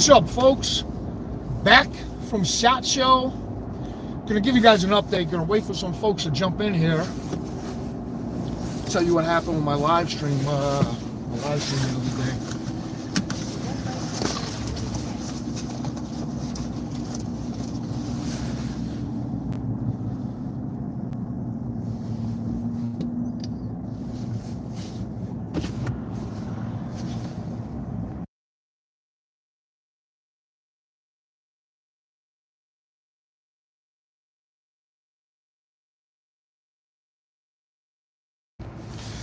What's up, folks? Back from SHOT Show. Gonna give you guys an update. Gonna wait for some folks to jump in here. Tell you what happened with my live stream. The other day.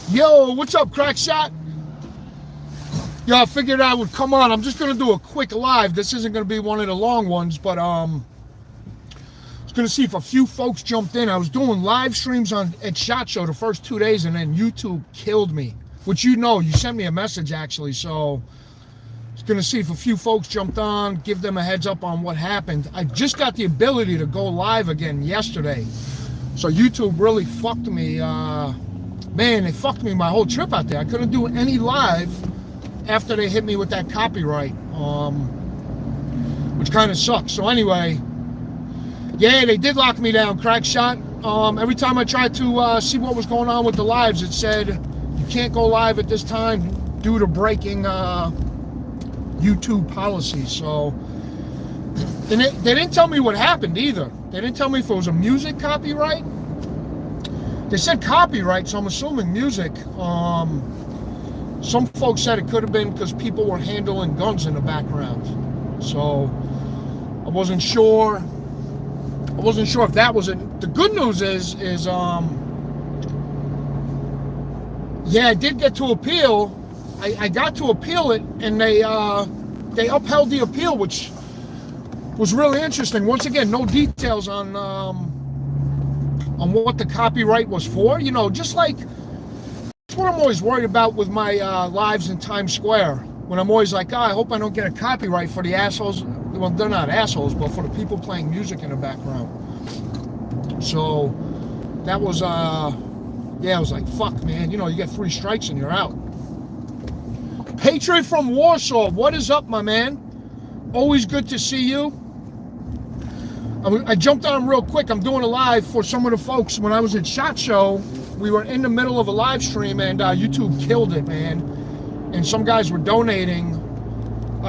Yo, what's up, Crack Shot? Yo, I figured I would come on. I'm just gonna do a quick live. This isn't gonna be one of the long ones, but I was gonna see if a few folks jumped in. I was doing live streams at SHOT Show the first 2 days, and then YouTube killed me. Which you sent me a message actually, so I was gonna see if a few folks jumped on, give them a heads up on what happened. I just got the ability to go live again yesterday, so YouTube really fucked me. Man, they fucked me my whole trip out there. I couldn't do any live after they hit me with that copyright, which kind of sucks. So anyway, yeah, they did lock me down, Crack Shot. Every time I tried to see what was going on with the lives, it said, you can't go live at this time due to breaking YouTube policies. So they didn't tell me what happened either. They didn't tell me if it was a music copyright. They said copyright, so I'm assuming music. Some folks said it could have been because people were handling guns in the background. So I wasn't sure. I wasn't sure if that was it. The good news is yeah, I did get to appeal. I got to appeal it, and they upheld the appeal, which was really interesting. Once again, no details on what the copyright was for. You know, just like, that's what I'm always worried about with my lives in Times Square. When I'm always like, I hope I don't get a copyright for the assholes. Well, they're not assholes, but for the people playing music in the background. So that was, yeah, I was like, fuck, man. You know, you get 3 strikes and you're out. Patriot from Warsaw, what is up, my man? Always good to see you. I jumped on real quick. I'm doing a live for some of the folks. When I was at SHOT Show, we were in the middle of a live stream, and YouTube killed it, man. And some guys were donating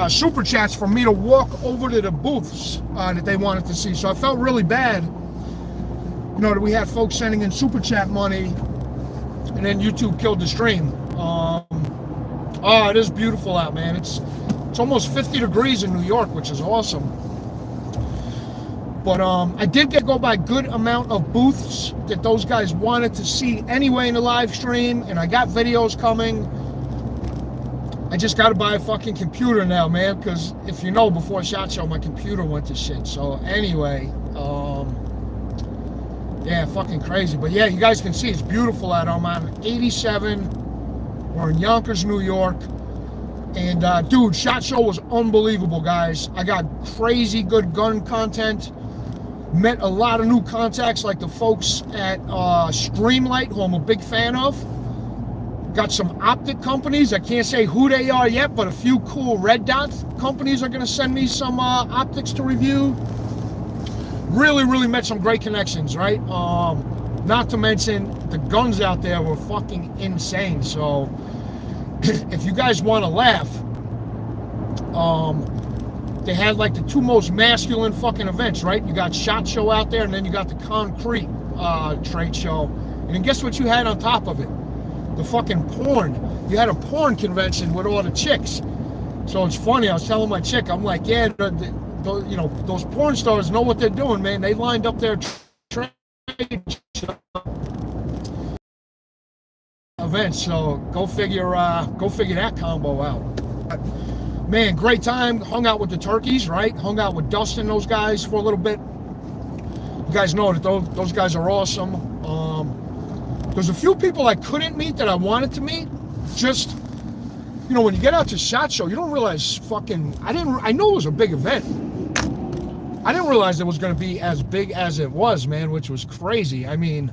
super chats for me to walk over to the booths that they wanted to see. So I felt really bad, you know, that we had folks sending in super chat money, and then YouTube killed the stream. Oh, it is beautiful out, man. It's almost 50 degrees in New York, which is awesome. But I did get to go by a good amount of booths that those guys wanted to see anyway in the live stream, and I got videos coming. I just got to buy a fucking computer now, man, because if you know, before SHOT Show, my computer went to shit. So anyway, yeah, fucking crazy. But yeah, you guys can see it's beautiful out. I'm on 87. We're in Yonkers, New York. And dude, SHOT Show was unbelievable, guys. I got crazy good gun content. Met a lot of new contacts, like the folks at Streamlight, who I'm a big fan of. Got some optic companies. I can't say who they are yet, but a few cool red dot companies are going to send me some optics to review. Really met some great connections, right? Not to mention, the guns out there were fucking insane. So if you guys want to laugh, they had like the 2 most masculine fucking events, right? You got SHOT Show out there, and then you got the Concrete trade show. And then guess what you had on top of it? The fucking porn. You had a porn convention with all the chicks. So it's funny, I was telling my chick, I'm like, yeah, you know, those porn stars know what they're doing, man. They lined up their trade show events, so go figure that combo out. Man, great time. Hung out with the turkeys, right? Hung out with Dustin, those guys, for a little bit. You guys know that those guys are awesome. There's a few people I couldn't meet that I wanted to meet. Just, you know, when you get out to SHOT Show, you don't realize fucking, I know it was a big event. I didn't realize it was going to be as big as it was, man, which was crazy. I mean,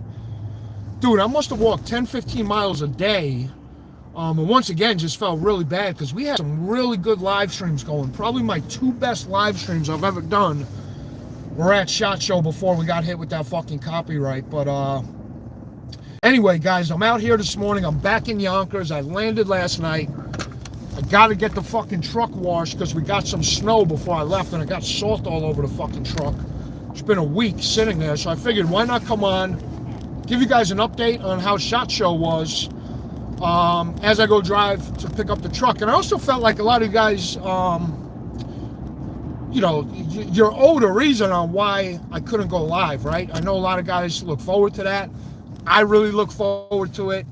dude, I must have walked 10, 15 miles a day And once again, just felt really bad because we had some really good live streams going. Probably my 2 best live streams I've ever done were at SHOT Show before we got hit with that fucking copyright. But anyway, guys, I'm out here this morning. I'm back in Yonkers. I landed last night. I got to get the fucking truck washed because we got some snow before I left, and I got salt all over the fucking truck. It's been a week sitting there, so I figured why not come on, give you guys an update on how SHOT Show was as I go drive to pick up the truck. And I also felt like a lot of you guys, you know, you're owed a reason on why I couldn't go live, right? I know a lot of guys look forward to that. I really look forward to it.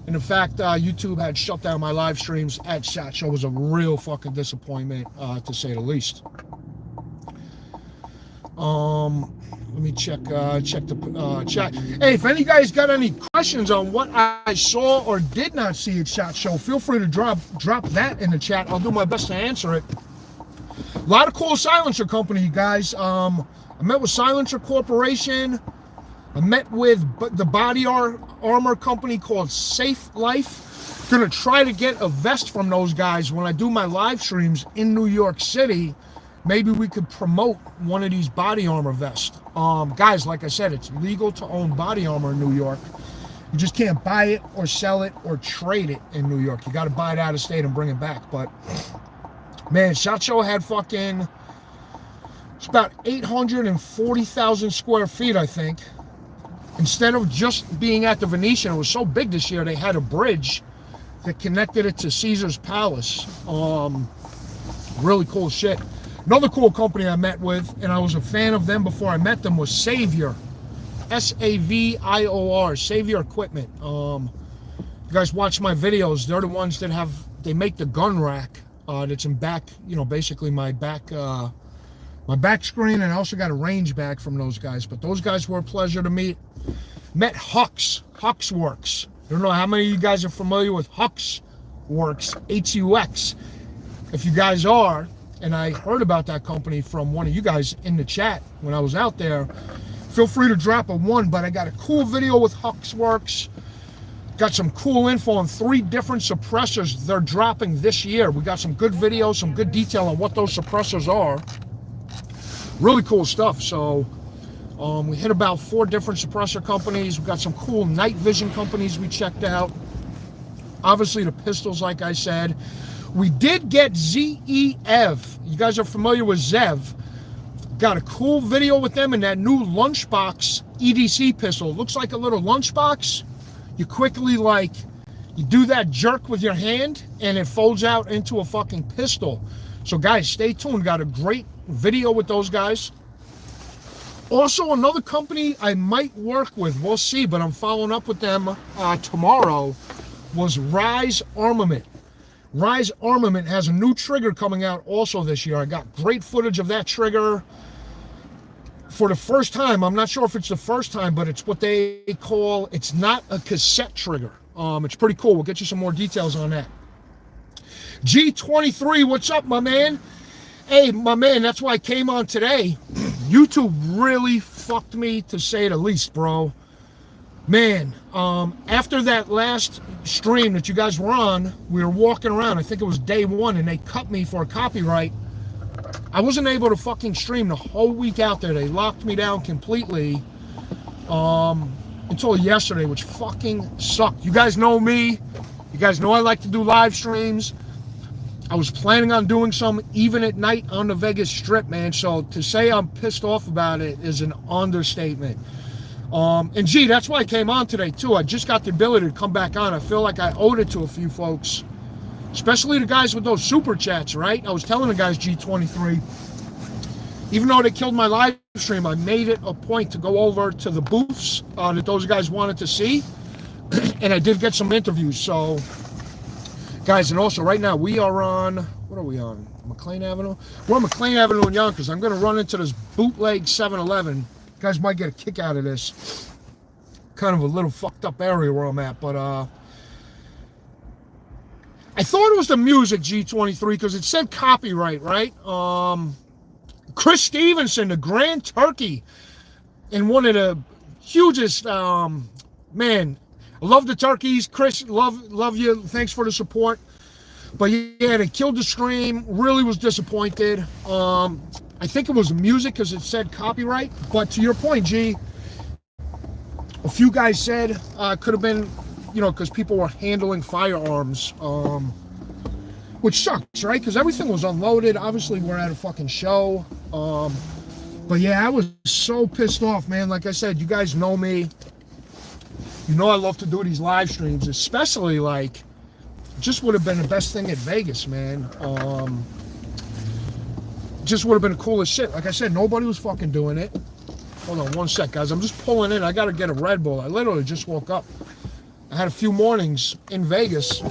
And in fact, YouTube had shut down my live streams at SHOT Show. It was a real fucking disappointment, to say the least. Let me check the chat. Hey, if any of you guys got any questions on what I saw or did not see at SHOT Show, feel free to drop that in the chat. I'll do my best to answer it. A lot of cool silencer company, guys. I met with Silencer Corporation. I met with the body armor company called Safe Life. Gonna try to get a vest from those guys when I do my live streams in New York City. Maybe we could promote one of these body armor vests. Guys, like I said, it's legal to own body armor in New York. You just can't buy it or sell it or trade it in New York. You got to buy it out of state and bring it back. But man, SHOT Show had fucking, it's about 840,000 square feet, I think. Instead of just being at the Venetian, it was so big this year, they had a bridge that connected it to Caesar's Palace. Really cool shit. Another cool company I met with, and I was a fan of them before I met them, was Savior. S-A-V-I-O-R, Savior Equipment. You guys watch my videos. They're the ones that they make the gun rack that's in back, you know, basically my back screen, and I also got a range bag from those guys. But those guys were a pleasure to meet. Met Hux Works. I don't know how many of you guys are familiar with Hux Works, H-U-X. If you guys are, and I heard about that company from one of you guys in the chat when I was out there, feel free to drop a 1. But I got a cool video with Hux Works. Got some cool info on 3 different suppressors they're dropping this year. We got some good videos, some good detail on what those suppressors are. Really cool stuff. So we hit about 4 different suppressor companies. We got some cool night vision companies we checked out. Obviously the pistols, like I said. We did get ZEV. You guys are familiar with ZEV. Got a cool video with them in that new lunchbox EDC pistol. Looks like a little lunchbox. You quickly, you do that jerk with your hand and it folds out into a fucking pistol. So guys, stay tuned. Got a great video with those guys. Also, another company I might work with, we'll see, but I'm following up with them tomorrow, was Rise Armament. Rise Armament has a new trigger coming out also this year. I got great footage of that trigger for the first time. I'm not sure if it's the first time, but it's what they call, it's not a cassette trigger. It's pretty cool. We'll get you some more details on that. G23, what's up, my man? Hey, my man, that's why I came on today. YouTube really fucked me, to say the least, bro. Man, after that last stream that you guys were on, we were walking around, I think it was day 1, and they cut me for a copyright. I wasn't able to fucking stream the whole week out there. They locked me down completely until yesterday, which fucking sucked. You guys know me. You guys know I like to do live streams. I was planning on doing some even at night on the Vegas Strip, man. So to say I'm pissed off about it is an understatement. And gee, that's why I came on today too. I just got the ability to come back on. I feel like I owed it to a few folks, especially the guys with those super chats, right? I was telling the guys, G23, even though they killed my live stream, I made it a point to go over to the booths that those guys wanted to see. And I did get some interviews. So guys, and also right now we are on, what are we on? McLean Avenue? We're on McLean Avenue in Yonkers. I'm going to run into this bootleg 7-Eleven. You guys might get a kick out of this. Kind of a little fucked up area where I'm at, but I thought it was the music, G23, because it said copyright, right? Chris Stevenson, the Grand Turkey, in one of the hugest, man, I love the turkeys. Chris, love you. Thanks for the support. But yeah, they killed the stream. Really was disappointed. I think it was music because it said copyright. But to your point, G, a few guys said could have been, you know, because people were handling firearms, which sucks, right? Because everything was unloaded. Obviously, we're at a fucking show. But yeah, I was so pissed off, man. Like I said, you guys know me. You know I love to do these live streams, especially like, just would have been the best thing at Vegas, man. Just would have been the coolest shit. Like I said, nobody was fucking doing it. Hold on one sec, guys. I'm just pulling in. I got to get a Red Bull. I literally just woke up. I had a few mornings in Vegas.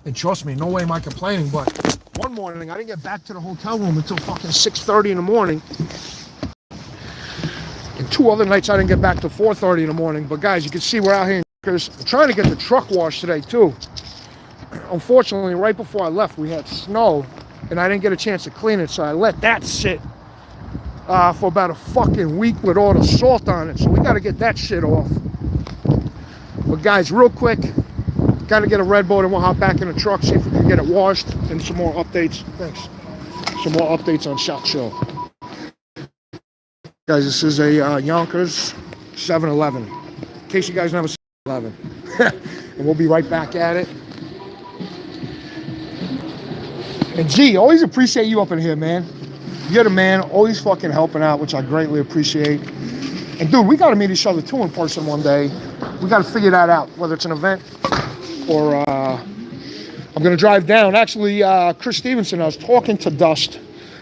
And trust me, no way am I complaining. But one morning, I didn't get back to the hotel room until fucking 6:30 in the morning. And 2 other nights, I didn't get back till 4:30 in the morning. But guys, you can see we're out here in Yonkers. I'm trying to get the truck washed today, too. Unfortunately, right before I left, we had snow. And I didn't get a chance to clean it, so I let that sit for about a fucking week with all the salt on it. So we got to get that shit off. But guys, real quick, got to get a Red Bull and we'll hop back in the truck, see if we can get it washed, and some more updates. Thanks. Some more updates on SHOT Show. Guys, this is a Yonkers 7-Eleven. In case you guys never seen 7-Eleven. And we'll be right back at it. And G, always appreciate you up in here, man. You're the man, always fucking helping out, which I greatly appreciate. And dude, we got to meet each other too in person one day. We got to figure that out, whether it's an event or I'm going to drive down. Actually, Chris Stevenson, I was talking to Dust.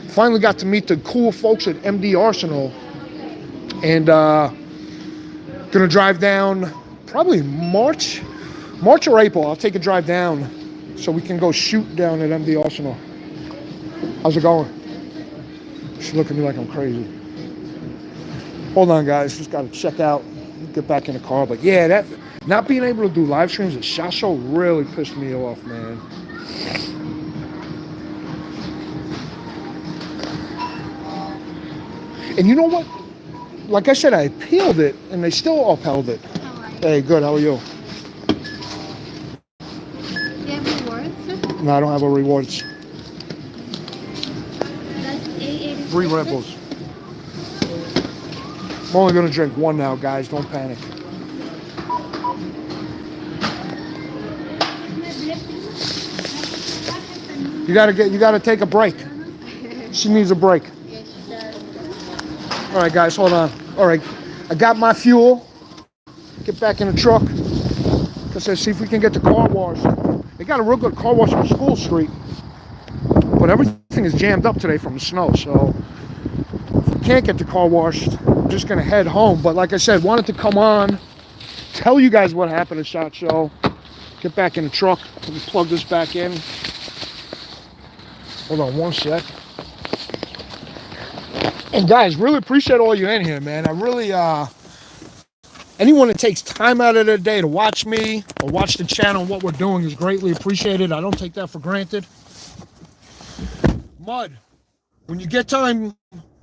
Finally got to meet the cool folks at MD Arsenal. And going to drive down probably March or April. I'll take a drive down so we can go shoot down at MD Arsenal. How's it going? She's looking at me like I'm crazy. Hold on, guys. Just got to check out, get back in the car. But yeah, that not being able to do live streams at SHOT Show really pissed me off, man. And you know what? Like I said, I appealed it, and they still upheld it. Hey, good. How are you? No, I don't have a rewards. That's 8.86. 3 Red Bulls. I'm only gonna drink 1 now, guys. Don't panic. You gotta take a break. She needs a break. Yes, she does. All right, guys, hold on. All right, I got my fuel. Get back in the truck. Let's see if we can get the car washed. They got a real good car wash on School Street, but everything is jammed up today from the snow. So if we can't get the car washed, I'm just gonna head home. But like I said, wanted to come on, tell you guys what happened at SHOT Show. Get back in the truck. Let me plug this back in. Hold on one sec. And guys, really appreciate all you in here, man. I really, anyone that takes time out of their day to watch me or watch the channel, what we're doing is greatly appreciated. I don't take that for granted. Mud, when you get time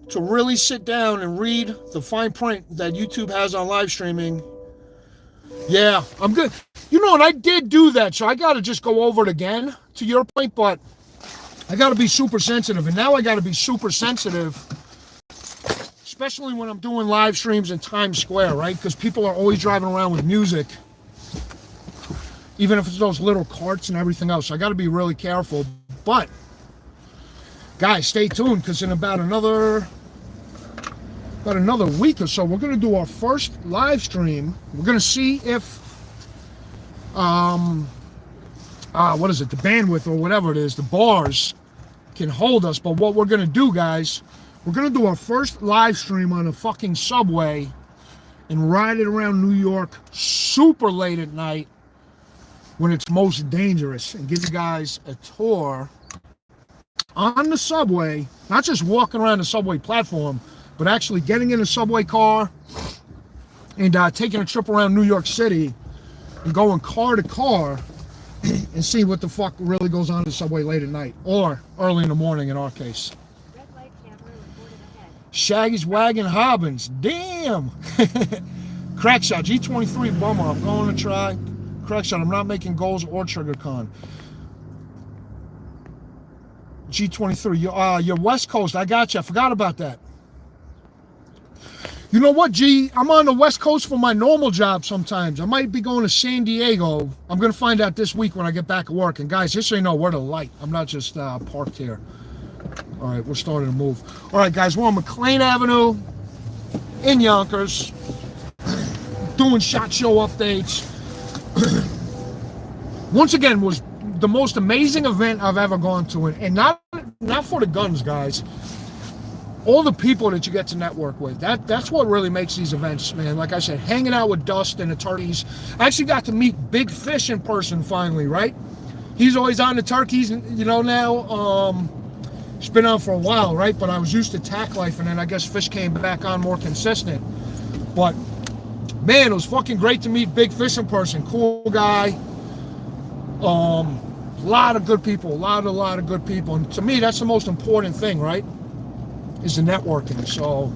to really sit down and read the fine print that YouTube has on live streaming, yeah, I'm good. You know, and I did do that, so I got to just go over it again, to your point, but I got to be super sensitive, and now I got to be super sensitive, especially when I'm doing live streams in Times Square, right? Because people are always driving around with music, even if it's those little carts and everything else. So I got to be really careful. But, guys, stay tuned, because in about another week or so, we're going to do our first live stream. We're going to see if, what is it, the bandwidth or whatever it is, the bars can hold us. But what we're going to do, guys, we're going to do our first live stream on a fucking subway and ride it around New York super late at night when it's most dangerous, and give you guys a tour on the subway, not just walking around the subway platform, but actually getting in a subway car and taking a trip around New York City and going car to car and see what the fuck really goes on in the subway late at night or early in the morning in our case. Shaggy's Wagon Hobbins. Damn. Crack shot, G23 bummer. I'm going to try. Crack shot, I'm not making goals or trigger con. G23, you're West Coast. I got you. I forgot about that. You know what, G? I'm on the West Coast for my normal job sometimes. I might be going to San Diego. I'm going to find out this week when I get back at work. And guys, just so you know, we're the light. I'm not just parked here. All right, we're starting to move. All right, guys, we're on McLean Avenue in Yonkers, doing SHOT Show updates. Once again, was the most amazing event I've ever gone to, and not for the guns, guys. All the people that you get to network with, that's what really makes these events, man. Like I said, hanging out with Dust and the turkeys. I actually got to meet Big Fish in person finally, right? He's always on the turkeys, you know, now. It's been on for a while, right? But I was used to Tack Life, and then I guess Fish came back on more consistent. But, man, it was fucking great to meet Big Fish in person. Cool guy. A lot of good people, a lot of good people. And to me, that's the most important thing, right? Is the networking. So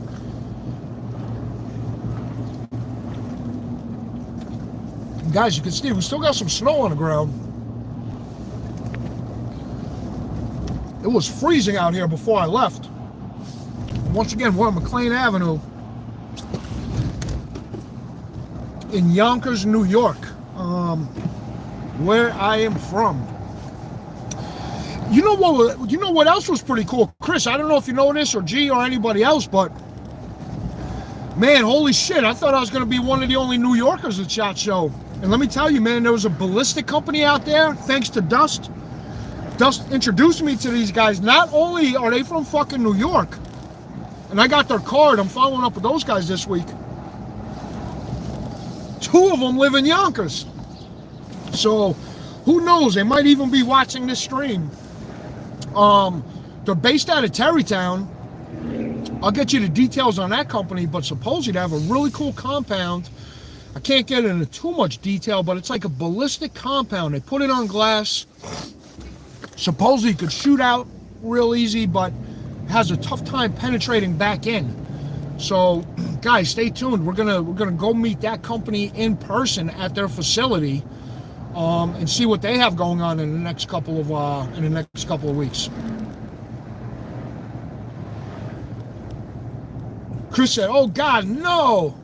guys, you can see we still got some snow on the ground. It was freezing out here before I left. And once again, we're on McLean Avenue in Yonkers, New York, where I am from. You know what else was pretty cool? Chris, I don't know if you know this, or G, or anybody else, but man, holy shit, I thought I was going to be one of the only New Yorkers at SHOT Show. And let me tell you, man, there was a ballistic company out there, thanks to Dust. Dust introduced me to these guys. Not only are they from fucking New York, and I got their card, I'm following up with those guys this week. 2 of them live in Yonkers. So, who knows, they might even be watching this stream. They're based out of Terrytown. I'll get you the details on that company, but supposedly they have a really cool compound. I can't get into too much detail, but it's like a ballistic compound. They put it on glass. Supposedly you could shoot out real easy, but has a tough time penetrating back in. So, guys, stay tuned. We're gonna go meet that company in person at their facility. And see what they have going on in the next couple of weeks. Chris said, "Oh God, no!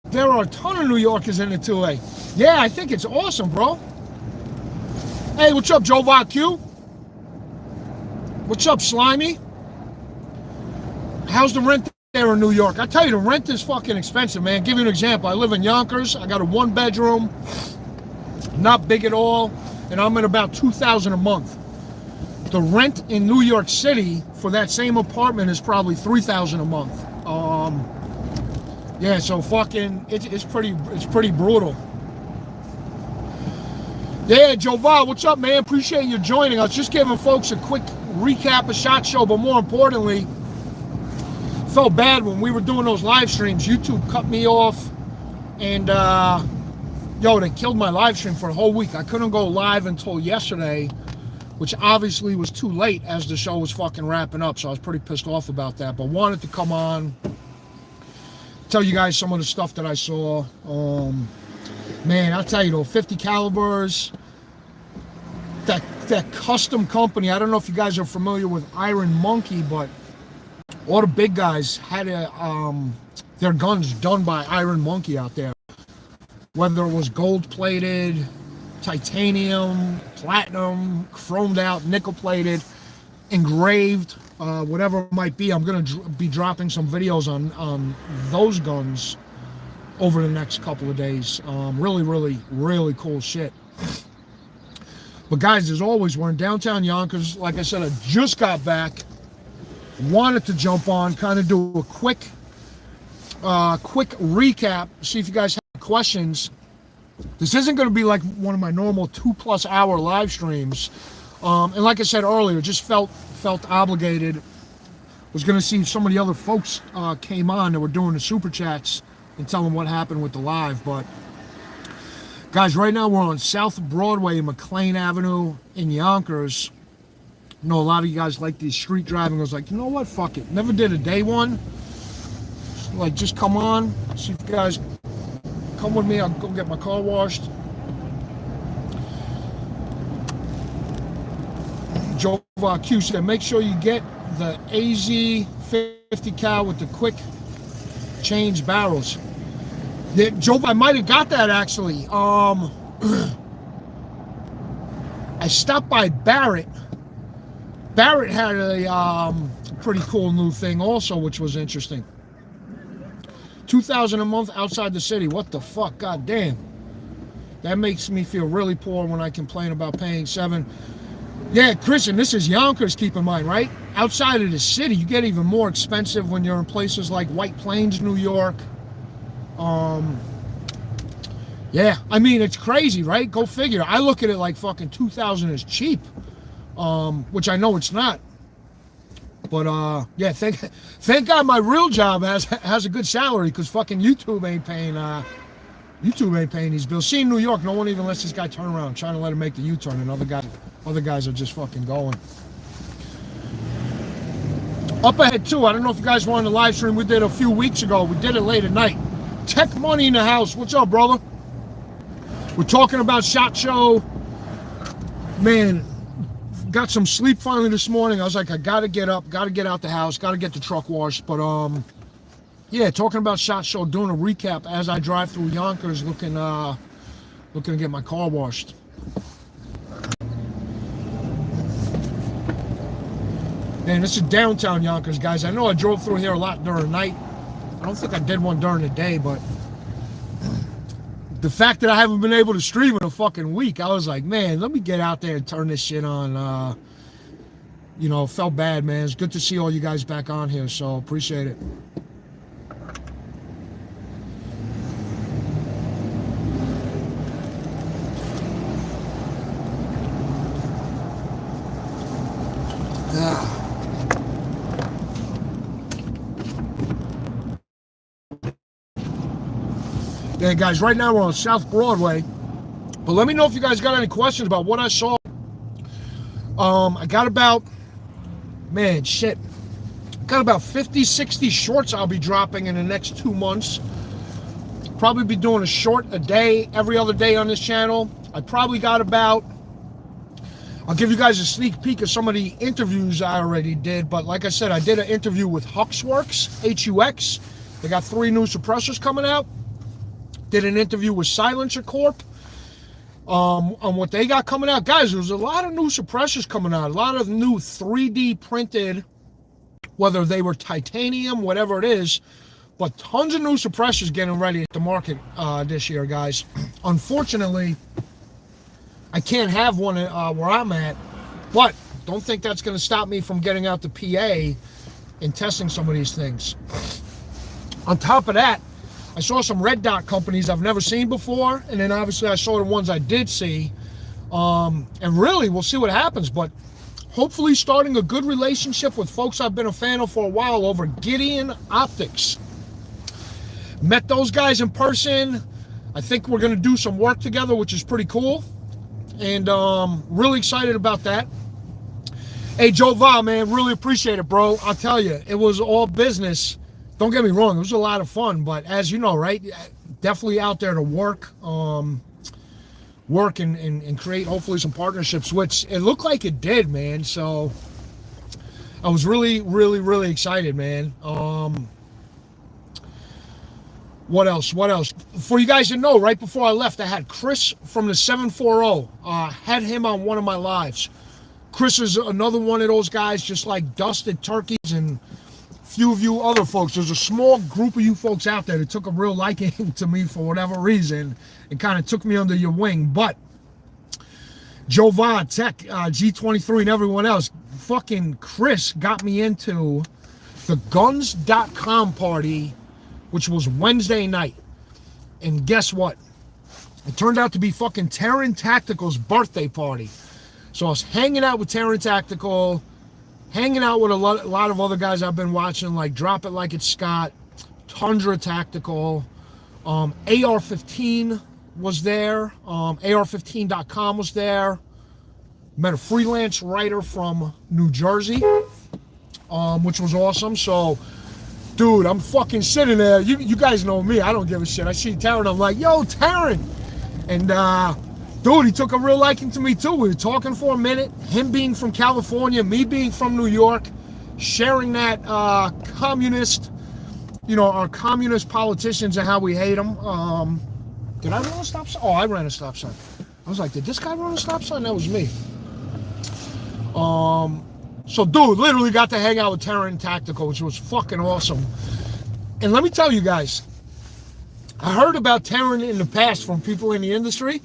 There are a ton of New Yorkers in the 2A." Yeah, I think it's awesome, bro. Hey, what's up, Joe Q? What's up, Slimy? How's the rent there in New York? I tell you, the rent is fucking expensive, man. Give you an example. I live in Yonkers. I got a 1-bedroom. Not big at all, and I'm at about $2,000 a month. The rent in New York City for that same apartment is probably $3,000 a month. Yeah, so fucking it's pretty brutal. Yeah, Joval, what's up, man? Appreciate you joining us. Just giving folks a quick recap of SHOT Show, but more importantly, felt bad when we were doing those live streams. YouTube cut me off, and yo, they killed my live stream for a whole week. I couldn't go live until yesterday, which obviously was too late as the show was fucking wrapping up, so I was pretty pissed off about that. But wanted to come on, tell you guys some of the stuff that I saw. Man, I'll tell you though, 50 calibers, that custom company. I don't know if you guys are familiar with Iron Monkey, but all the big guys had their guns done by Iron Monkey out there. Whether it was gold-plated, titanium, platinum, chromed out, nickel-plated, engraved, whatever it might be. I'm going to be dropping some videos on those guns over the next couple of days. Really cool shit. But guys, as always, we're in downtown Yonkers. Like I said, I just got back. Wanted to jump on, kind of do a quick recap, see if you guys have questions. This isn't going to be like one of my normal 2+ hour live streams, and like I said earlier, just felt obligated. Was going to see if some of the other folks came on that were doing the super chats and tell them what happened with the live. But guys, right now we're on South Broadway, McLean Avenue in Yonkers. I know a lot of you guys like these street driving. I was like, you know what, fuck it, never did a day one. like just come on. See if you guys come with me. I'll go get my car washed. Joe Q said, make sure you get the AZ 50 cal with the quick change barrels. Yeah, Joe, I might have got that actually. I stopped by Barrett. Barrett had a pretty cool new thing also, which was interesting. $2,000 a month outside the city. What the fuck? God damn. That makes me feel really poor when I complain about paying $7. Yeah, Chris, and this is Yonkers, keep in mind, right? Outside of the city, you get even more expensive when you're in places like White Plains, New York. Yeah, I mean, it's crazy, right? Go figure. I look at it like fucking $2,000 is cheap, which I know it's not. But yeah, thank God my real job has a good salary, because fucking YouTube ain't paying these bills. See, in New York, no one even lets this guy turn around, trying to let him make the U-turn, and other guys are just fucking going. Up ahead too, I don't know if you guys were on the live stream we did a few weeks ago. We did it late at night. Tech Money in the house. What's up, brother? We're talking about SHOT Show. Man, got some sleep finally this morning. I was like, I gotta get up, gotta get out the house, gotta get the truck washed. But yeah, talking about SHOT Show, doing a recap as I drive through Yonkers, looking to get my car washed. Man, this is downtown Yonkers, guys. I know I drove through here a lot during the night. I don't think I did one during the day, but the fact that I haven't been able to stream in a fucking week, I was like, man, let me get out there and turn this shit on. You know, felt bad, man. It's good to see all you guys back on here, so appreciate it. Yeah, guys, right now we're on South Broadway. But let me know if you guys got any questions about what I saw. I got about, man, shit. Got about 50, 60 shorts I'll be dropping in the next 2 months. Probably be doing a short a day, every other day on this channel. I probably got about, I'll give you guys a sneak peek of some of the interviews I already did. But like I said, I did an interview with Huxworks, H-U-X. They got 3 new suppressors coming out. Did an interview with Silencer Corp on what they got coming out. Guys, there's a lot of new suppressors coming out. A lot of new 3D printed, whether they were titanium, whatever it is. But tons of new suppressors getting ready at the market this year, guys. Unfortunately, I can't have one where I'm at. But don't think that's going to stop me from getting out to PA and testing some of these things. On top of that, I saw some red dot companies I've never seen before, and then obviously I saw the ones I did see. And really, we'll see what happens, but hopefully starting a good relationship with folks I've been a fan of for a while over Gideon Optics. Met those guys in person. I think we're going to do some work together, which is pretty cool, and really excited about that. Hey, Joe Va, man, really appreciate it, bro. I'll tell you, it was all business. Don't get me wrong, it was a lot of fun, but as you know, right, definitely out there to work and create hopefully some partnerships, which it looked like it did, man. So I was really, really, really excited, man. What else? For you guys to know, right before I left, I had Chris from the 740. Had him on one of my lives. Chris is another one of those guys, just like Dusted Turkeys and few of you other folks. There's a small group of you folks out there that took a real liking to me for whatever reason and kind of took me under your wing. But Joe Va, Tech, G23, and everyone else, fucking Chris got me into the guns.com party, which was Wednesday night. And guess what? It turned out to be fucking Terran Tactical's birthday party. So I was hanging out with Terran Tactical, hanging out with a lot of other guys I've been watching, like Drop It Like It's Scott, Tundra Tactical, AR-15 was there, AR-15.com was there. Met a freelance writer from New Jersey, which was awesome. So Dude, I'm fucking sitting there. You guys know me. I don't give a shit. I see Taryn. I'm like, yo, Taryn. And, dude, he took a real liking to me, too. We were talking for a minute. Him being from California, me being from New York, sharing that communist, our communist politicians and how we hate them. Did I run a stop sign? Oh, I ran a stop sign. I was like, did this guy run a stop sign? That was me. So, dude, literally got to hang out with Taryn Tactical, which was fucking awesome. And let me tell you guys, I heard about Taryn in the past from people in the industry.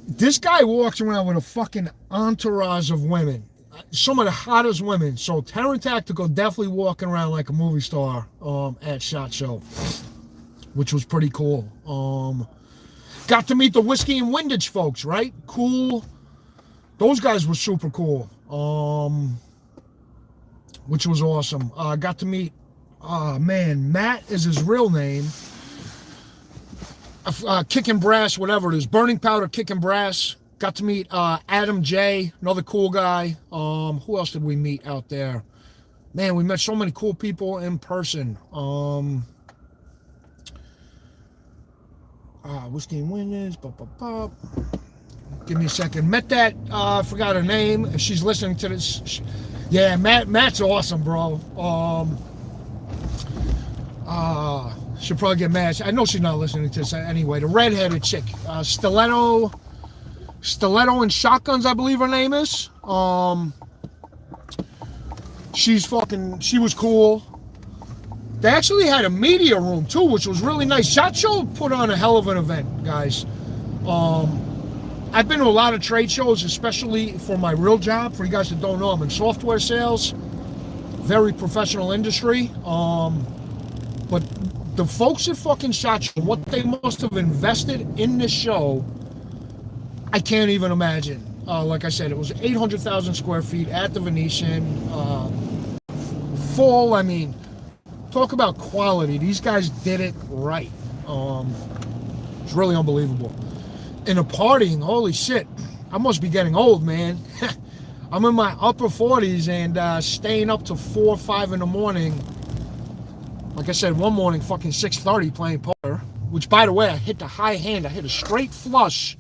This guy walks around with a fucking entourage of women. Some of the hottest women. So, Taryn Tactical definitely walking around like a movie star at SHOT Show, which was pretty cool. Got to meet the Whiskey and Windage folks, right? Cool. Those guys were super cool. Which was awesome. Got to meet, Matt is his real name. Kickin' Brass, whatever it is. Burning Powder, Kickin' Brass. Got to meet Adam J, another cool guy. Who else did we meet out there? Man, we met so many cool people in person. Whiskey and Windage, give me a second. Met that, I forgot her name. If she's listening to this, yeah, Matt's awesome, bro. She'll probably get mad. I know she's not listening to this anyway. The redheaded chick, Stiletto and Shotguns, I believe her name is. She was cool. They actually had a media room too, which was really nice. SHOT Show put on a hell of an event, guys. I've been to a lot of trade shows, especially for my real job. For you guys that don't know, I'm in software sales. Very professional industry. But the folks at fucking SHOT Show, what they must have invested in this show, I can't even imagine. Like I said, it was 800,000 square feet at the Venetian. Full, I mean, talk about quality. These guys did it right. It's really unbelievable. And the partying, holy shit. I must be getting old, man. I'm in my upper 40s and staying up to 4 or 5 in the morning. Like I said, one morning, fucking 6:30 playing poker. Which, by the way, I hit the high hand. I hit a straight flush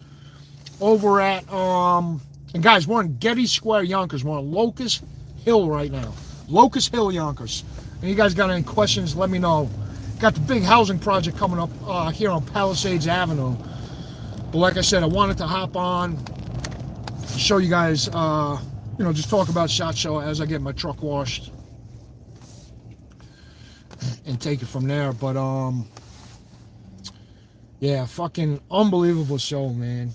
over at, and guys, we're in Getty Square, Yonkers. We're on Locust Hill right now. Locust Hill, Yonkers. And you guys got any questions, let me know. Got the big housing project coming up here on Palisades Avenue. But like I said, I wanted to hop on, show you guys, just talk about SHOT Show as I get my truck washed and take it from there. But, yeah, fucking unbelievable show, man.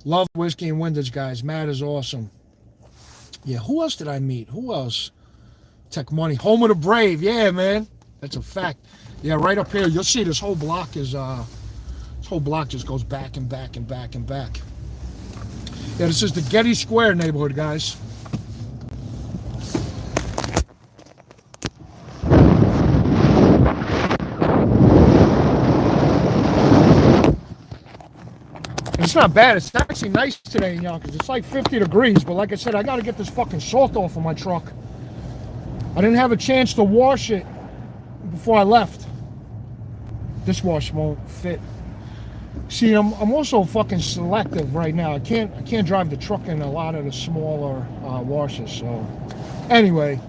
Love Whiskey and Windage, guys. Matt is awesome. Yeah, who else did I meet? Who else? Tech Money. Home of the Brave. Yeah, man. That's a fact. Yeah, right up here. You'll see this whole block is, this whole block just goes back and back and back and back. Yeah, this is the Getty Square neighborhood, guys. It's not bad. It's actually nice today in Yonkers. It's like 50 degrees, but like I said, I got to get this fucking salt off of my truck. I didn't have a chance to wash it before I left. This wash won't fit. See, I'm also fucking selective right now. I can't drive the truck in a lot of the smaller washes. So anyway,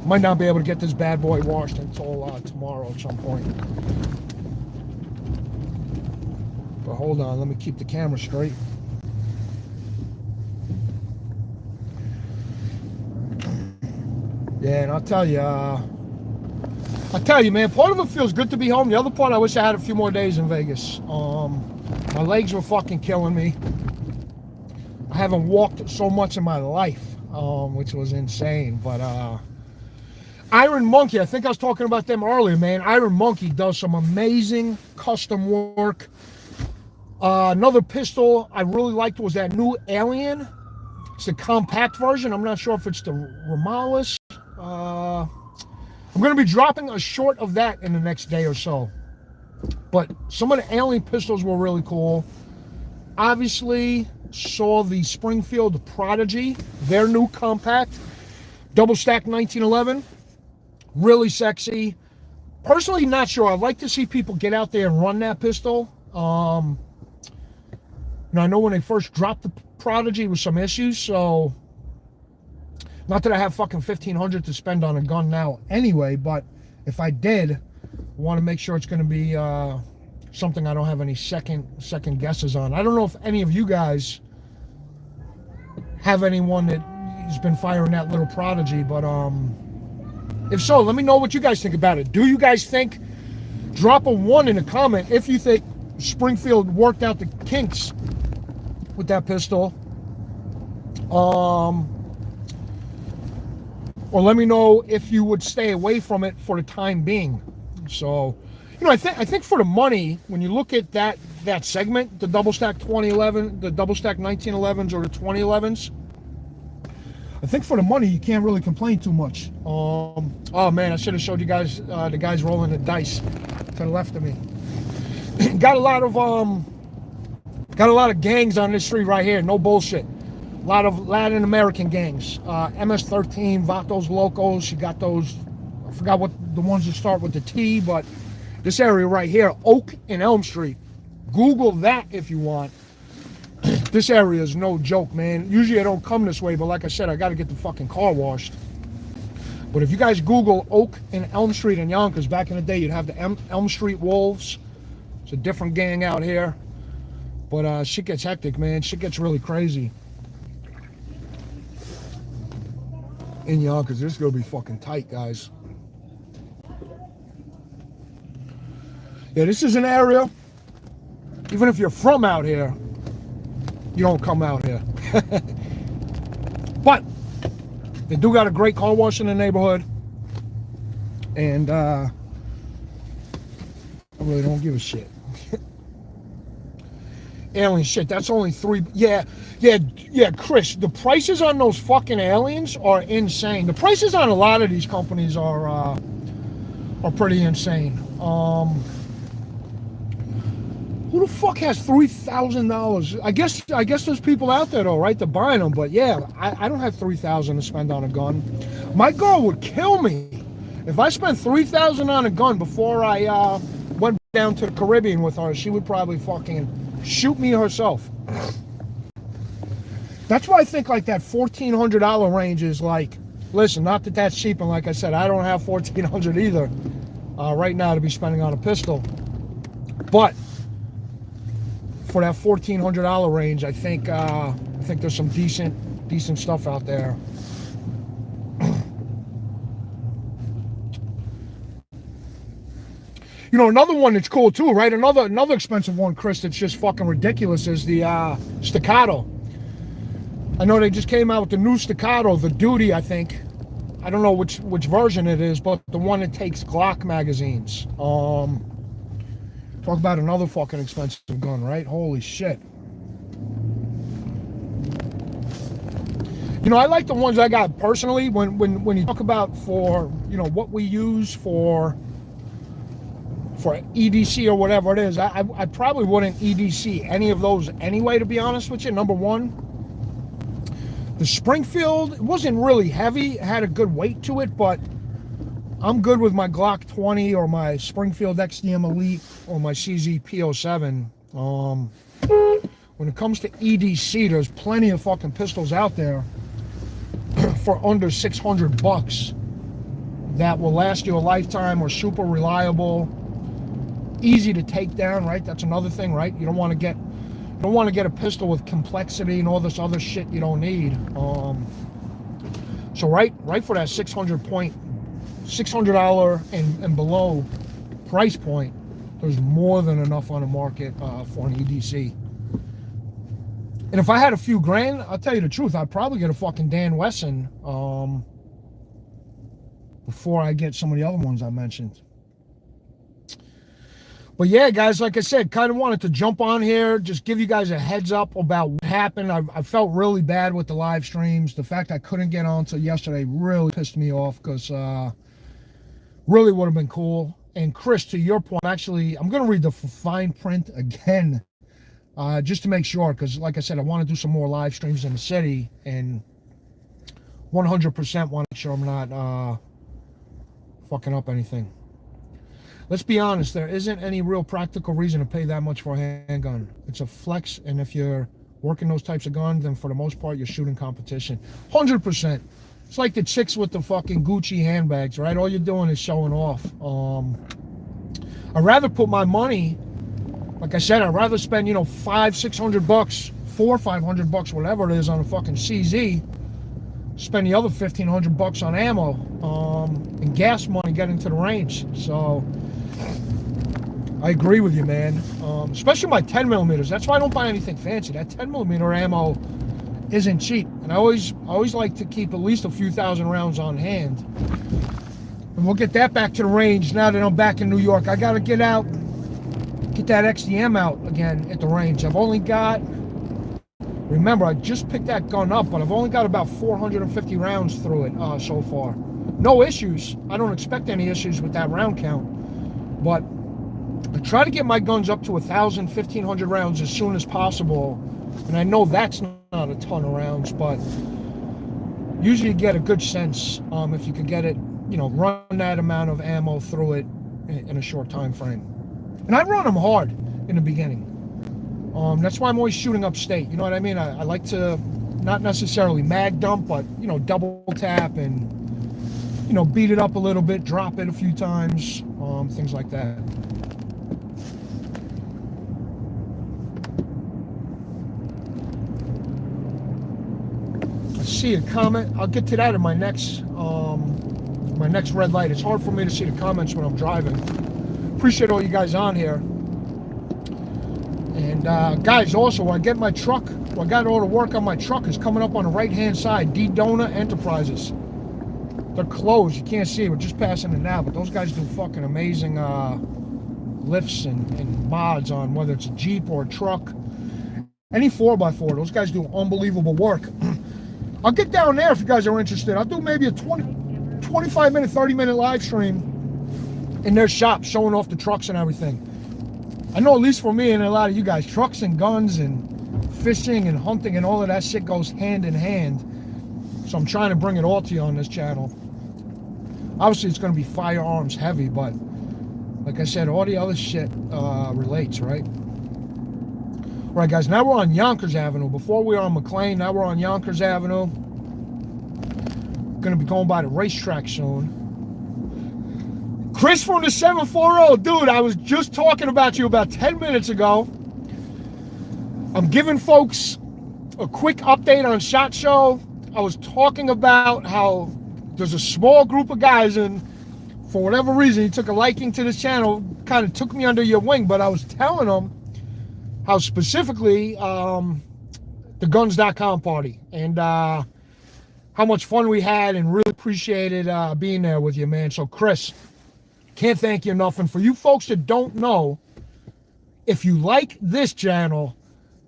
might not be able to get this bad boy washed until tomorrow at some point. But hold on, let me keep the camera straight. Yeah, and I'll tell you, man, part of it feels good to be home. The other part, I wish I had a few more days in Vegas. My legs were fucking killing me. I haven't walked so much in my life, which was insane. But Iron Monkey, I think I was talking about them earlier, man. Iron Monkey does some amazing custom work. Another pistol I really liked was that new Alien. It's the compact version. I'm not sure if it's the Romalis. I'm going to be dropping a short of that in the next day or so. But some of the Alien pistols were really cool. Obviously, saw the Springfield Prodigy, their new compact, double stack 1911. Really sexy. Personally, not sure. I'd like to see people get out there and run that pistol. I know when they first dropped the Prodigy with some issues, so not that I have fucking $1,500 to spend on a gun now anyway, but if I did, I want to make sure it's going to be something I don't have any second guesses on. I don't know if any of you guys have anyone that has been firing that little Prodigy, but if so, let me know what you guys think about it. Do you guys think, drop a 1 in a comment if you think Springfield worked out the kinks with that pistol, or let me know if you would stay away from it for the time being. So, I think for the money, when you look at that segment, the double stack 2011, the double stack 1911s or the 2011s, I think for the money you can't really complain too much. Oh man, I should have showed you guys the guys rolling the dice to the left of me. Got a lot of gangs on this street right here. No bullshit. A lot of Latin American gangs. MS-13, Vatos Locos. You got those. I forgot what the ones that start with the T, but this area right here, Oak and Elm Street. Google that if you want. This area is no joke, man. Usually I don't come this way, but like I said, I got to get the fucking car washed. But if you guys Google Oak and Elm Street in Yonkers, back in the day, you'd have the Elm Street Wolves. It's a different gang out here. But shit gets hectic, man. Shit gets really crazy. In Yonkers, this is going to be fucking tight, guys. Yeah, this is an area, even if you're from out here, you don't come out here. But they do got a great car wash in the neighborhood. And I really don't give a shit. Alien shit, that's only 3. Yeah, Chris, the prices on those fucking aliens are insane. The prices on a lot of these companies are pretty insane. Who the fuck has $3,000? I guess there's people out there though, right, to buying them. But yeah, I don't have $3,000 to spend on a gun. My girl would kill me if I spent $3,000 on a gun before I went down to the Caribbean with her. She would probably fucking shoot me herself. That's why I think like that $1,400 range is like, listen, not that that's cheap, and like I said, I don't have $1,400 either right now to be spending on a pistol. But for that $1,400 range, I think there's some decent stuff out there. Another one that's cool too, right? Another expensive one, Chris, that's just fucking ridiculous is the Staccato. I know they just came out with the new Staccato, the Duty, I think. I don't know which version it is, but the one that takes Glock magazines. Talk about another fucking expensive gun, right? Holy shit. I like the ones I got personally. When you talk about for what we use for EDC or whatever it is, I probably wouldn't EDC any of those anyway, to be honest with you. Number one, the Springfield, it wasn't really heavy. It had a good weight to it, but I'm good with my Glock 20 or my Springfield XDM Elite or my CZ P07. When it comes to EDC, there's plenty of fucking pistols out there for under $600 that will last you a lifetime, or super reliable, easy to take down, right? That's another thing, right? You don't want to get a pistol with complexity and all this other shit you don't need. So right for that $600 and below price point, there's more than enough on the market for an EDC. And if I had a few grand, I'll tell you the truth, I'd probably get a fucking Dan Wesson before I get some of the other ones I mentioned. But yeah, guys, like I said, kind of wanted to jump on here, just give you guys a heads up about what happened. I felt really bad with the live streams. The fact I couldn't get on till yesterday really pissed me off, because really would have been cool. And Chris, to your point, actually, I'm going to read the fine print again, just to make sure, because like I said, I want to do some more live streams in the city, and 100% want to make sure I'm not fucking up anything. Let's be honest, there isn't any real practical reason to pay that much for a handgun. It's a flex, and if you're working those types of guns, then for the most part, you're shooting competition. 100%. It's like the chicks with the fucking Gucci handbags, right? All you're doing is showing off. I'd rather put my money, like I said, I'd rather spend, $500, $600, $400, $500, whatever it is, on a fucking CZ, spend the other $1,500 on ammo, and gas money getting to the range. So I agree with you, man. Especially my 10 millimeters. That's why I don't buy anything fancy. That 10 millimeter ammo isn't cheap, and I always like to keep at least a few thousand rounds on hand. And we'll get that back to the range now that I'm back in New York. I gotta get that XDM out again at the range. I've only got, remember, I just picked that gun up, but I've only got about 450 rounds through it so far. No issues. I don't expect any issues with that round count, but I try to get my guns up to 1,000, 1,500 rounds as soon as possible. And I know that's not a ton of rounds, but usually you get a good sense if you can get it, run that amount of ammo through it in a short time frame. And I run them hard in the beginning. That's why I'm always shooting upstate. You know what I mean? I like to not necessarily mag dump, but double tap and beat it up a little bit, drop it a few times, things like that. I see a comment. I'll get to that in my next red light. It's hard for me to see the comments when I'm driving. Appreciate all you guys on here. And guys, also, I get my truck. I got all the work on my truck is coming up on the right-hand side. D-Dona Enterprises. They're closed. You can't see it. We're just passing it now. But those guys do fucking amazing lifts and mods on whether it's a Jeep or a truck. Any 4x4. Those guys do unbelievable work. I'll get down there if you guys are interested. I'll do maybe a 25-minute, 30-minute live stream in their shop showing off the trucks and everything. I know, at least for me and a lot of you guys, trucks and guns and fishing and hunting and all of that shit goes hand in hand. So I'm trying to bring it all to you on this channel. Obviously, it's going to be firearms heavy, but like I said, all the other shit relates, right? All right, guys, now we're on Yonkers Avenue. Before we were on McLean, now we're on Yonkers Avenue. Going to be going by the racetrack soon. Chris from the 740, dude, I was just talking about you about 10 minutes ago. I'm giving folks a quick update on SHOT Show. I was talking about how there's a small group of guys, and for whatever reason, he took a liking to this channel, kind of took me under your wing, but I was telling them how specifically the guns.com party and how much fun we had, and really appreciated being there with you, man. So Chris, can't thank you enough. And for you folks that don't know, if you like this channel,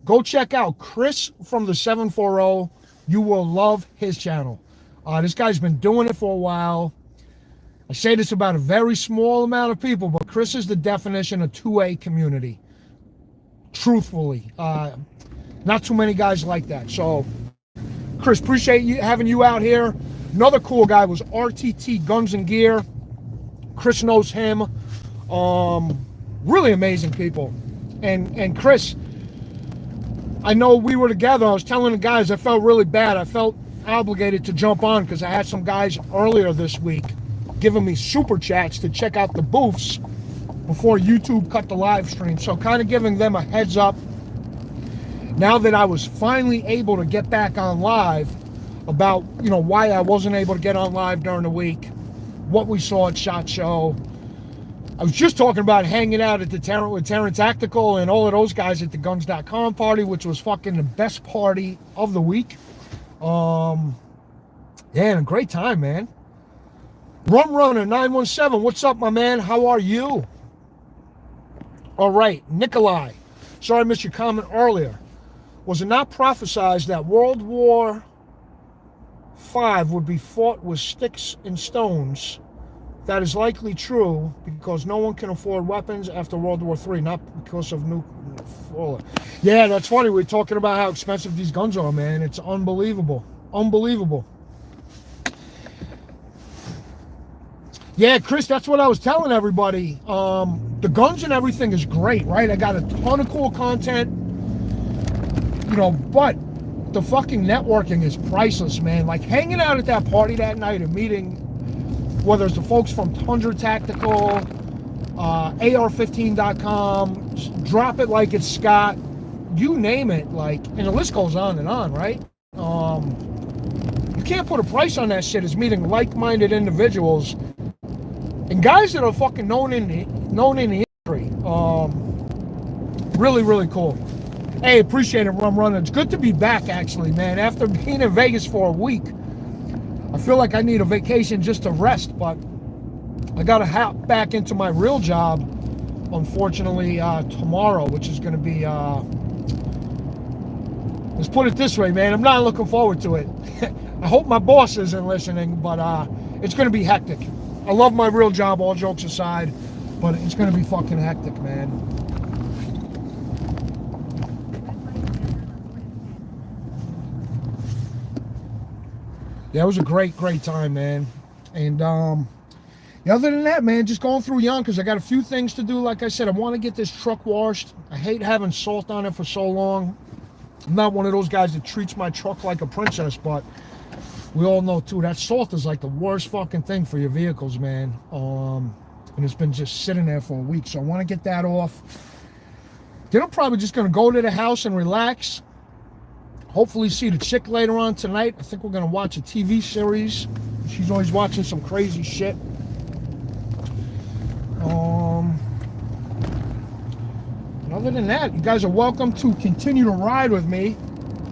go check out Chris from the 740. You will love his channel. This guy's been doing it for a while. I say this about a very small amount of people, but Chris is the definition of 2A community. Truthfully, not too many guys like that. So Chris, appreciate you having you out here. Another cool guy was RTT Guns and Gear. Chris knows him. Really amazing people. And Chris, I know we were together. I was telling the guys I felt really bad. I felt obligated to jump on because I had some guys earlier this week giving me super chats to check out the booths before YouTube cut the live stream. So kind of giving them a heads up now that I was finally able to get back on live about, why I wasn't able to get on live during the week, what we saw at SHOT Show. I was just talking about hanging out at the with Terran Tactical and all of those guys at the guns.com party, which was fucking the best party of the week. Yeah, and a great time, man. Rum Runner 917, what's up, my man? How are you? All right, Nikolai. Sorry I missed your comment earlier. Was it not prophesized that World War V would be fought with sticks and stones? That is likely true because no one can afford weapons after World War III, not because of nuclear. Yeah, that's funny. We're talking about how expensive these guns are, man. It's unbelievable. Unbelievable. Yeah, Chris, that's what I was telling everybody. The guns and everything is great, right? I got a ton of cool content, but the fucking networking is priceless, man. Like hanging out at that party that night and meeting, whether it's the folks from Tundra Tactical, AR15.com, Drop It Like It's Scott, you name it, and the list goes on, right? You can't put a price on that shit. Is meeting like-minded individuals and guys that are fucking known in the industry. Really, really cool. Hey, appreciate it, Rum Runner. It's good to be back, actually, man. After being in Vegas for a week, I feel like I need a vacation just to rest, but I got to hop back into my real job, unfortunately, tomorrow, which is going to be, let's put it this way, man. I'm not looking forward to it. I hope my boss isn't listening, but it's going to be hectic. I love my real job, all jokes aside, but it's going to be fucking hectic, man. Yeah, it was a great, great time, man. And other than that, man, just going through Yonkers. I got a few things to do. Like I said, I want to get this truck washed. I hate having salt on it for so long. I'm not one of those guys that treats my truck like a princess, but we all know, too, that salt is like the worst fucking thing for your vehicles, man. And it's been just sitting there for a week, so I want to get that off. Then I'm probably just going to go to the house and relax. Hopefully see the chick later on tonight. I think we're going to watch a TV series. She's always watching some crazy shit. And other than that, you guys are welcome to continue to ride with me.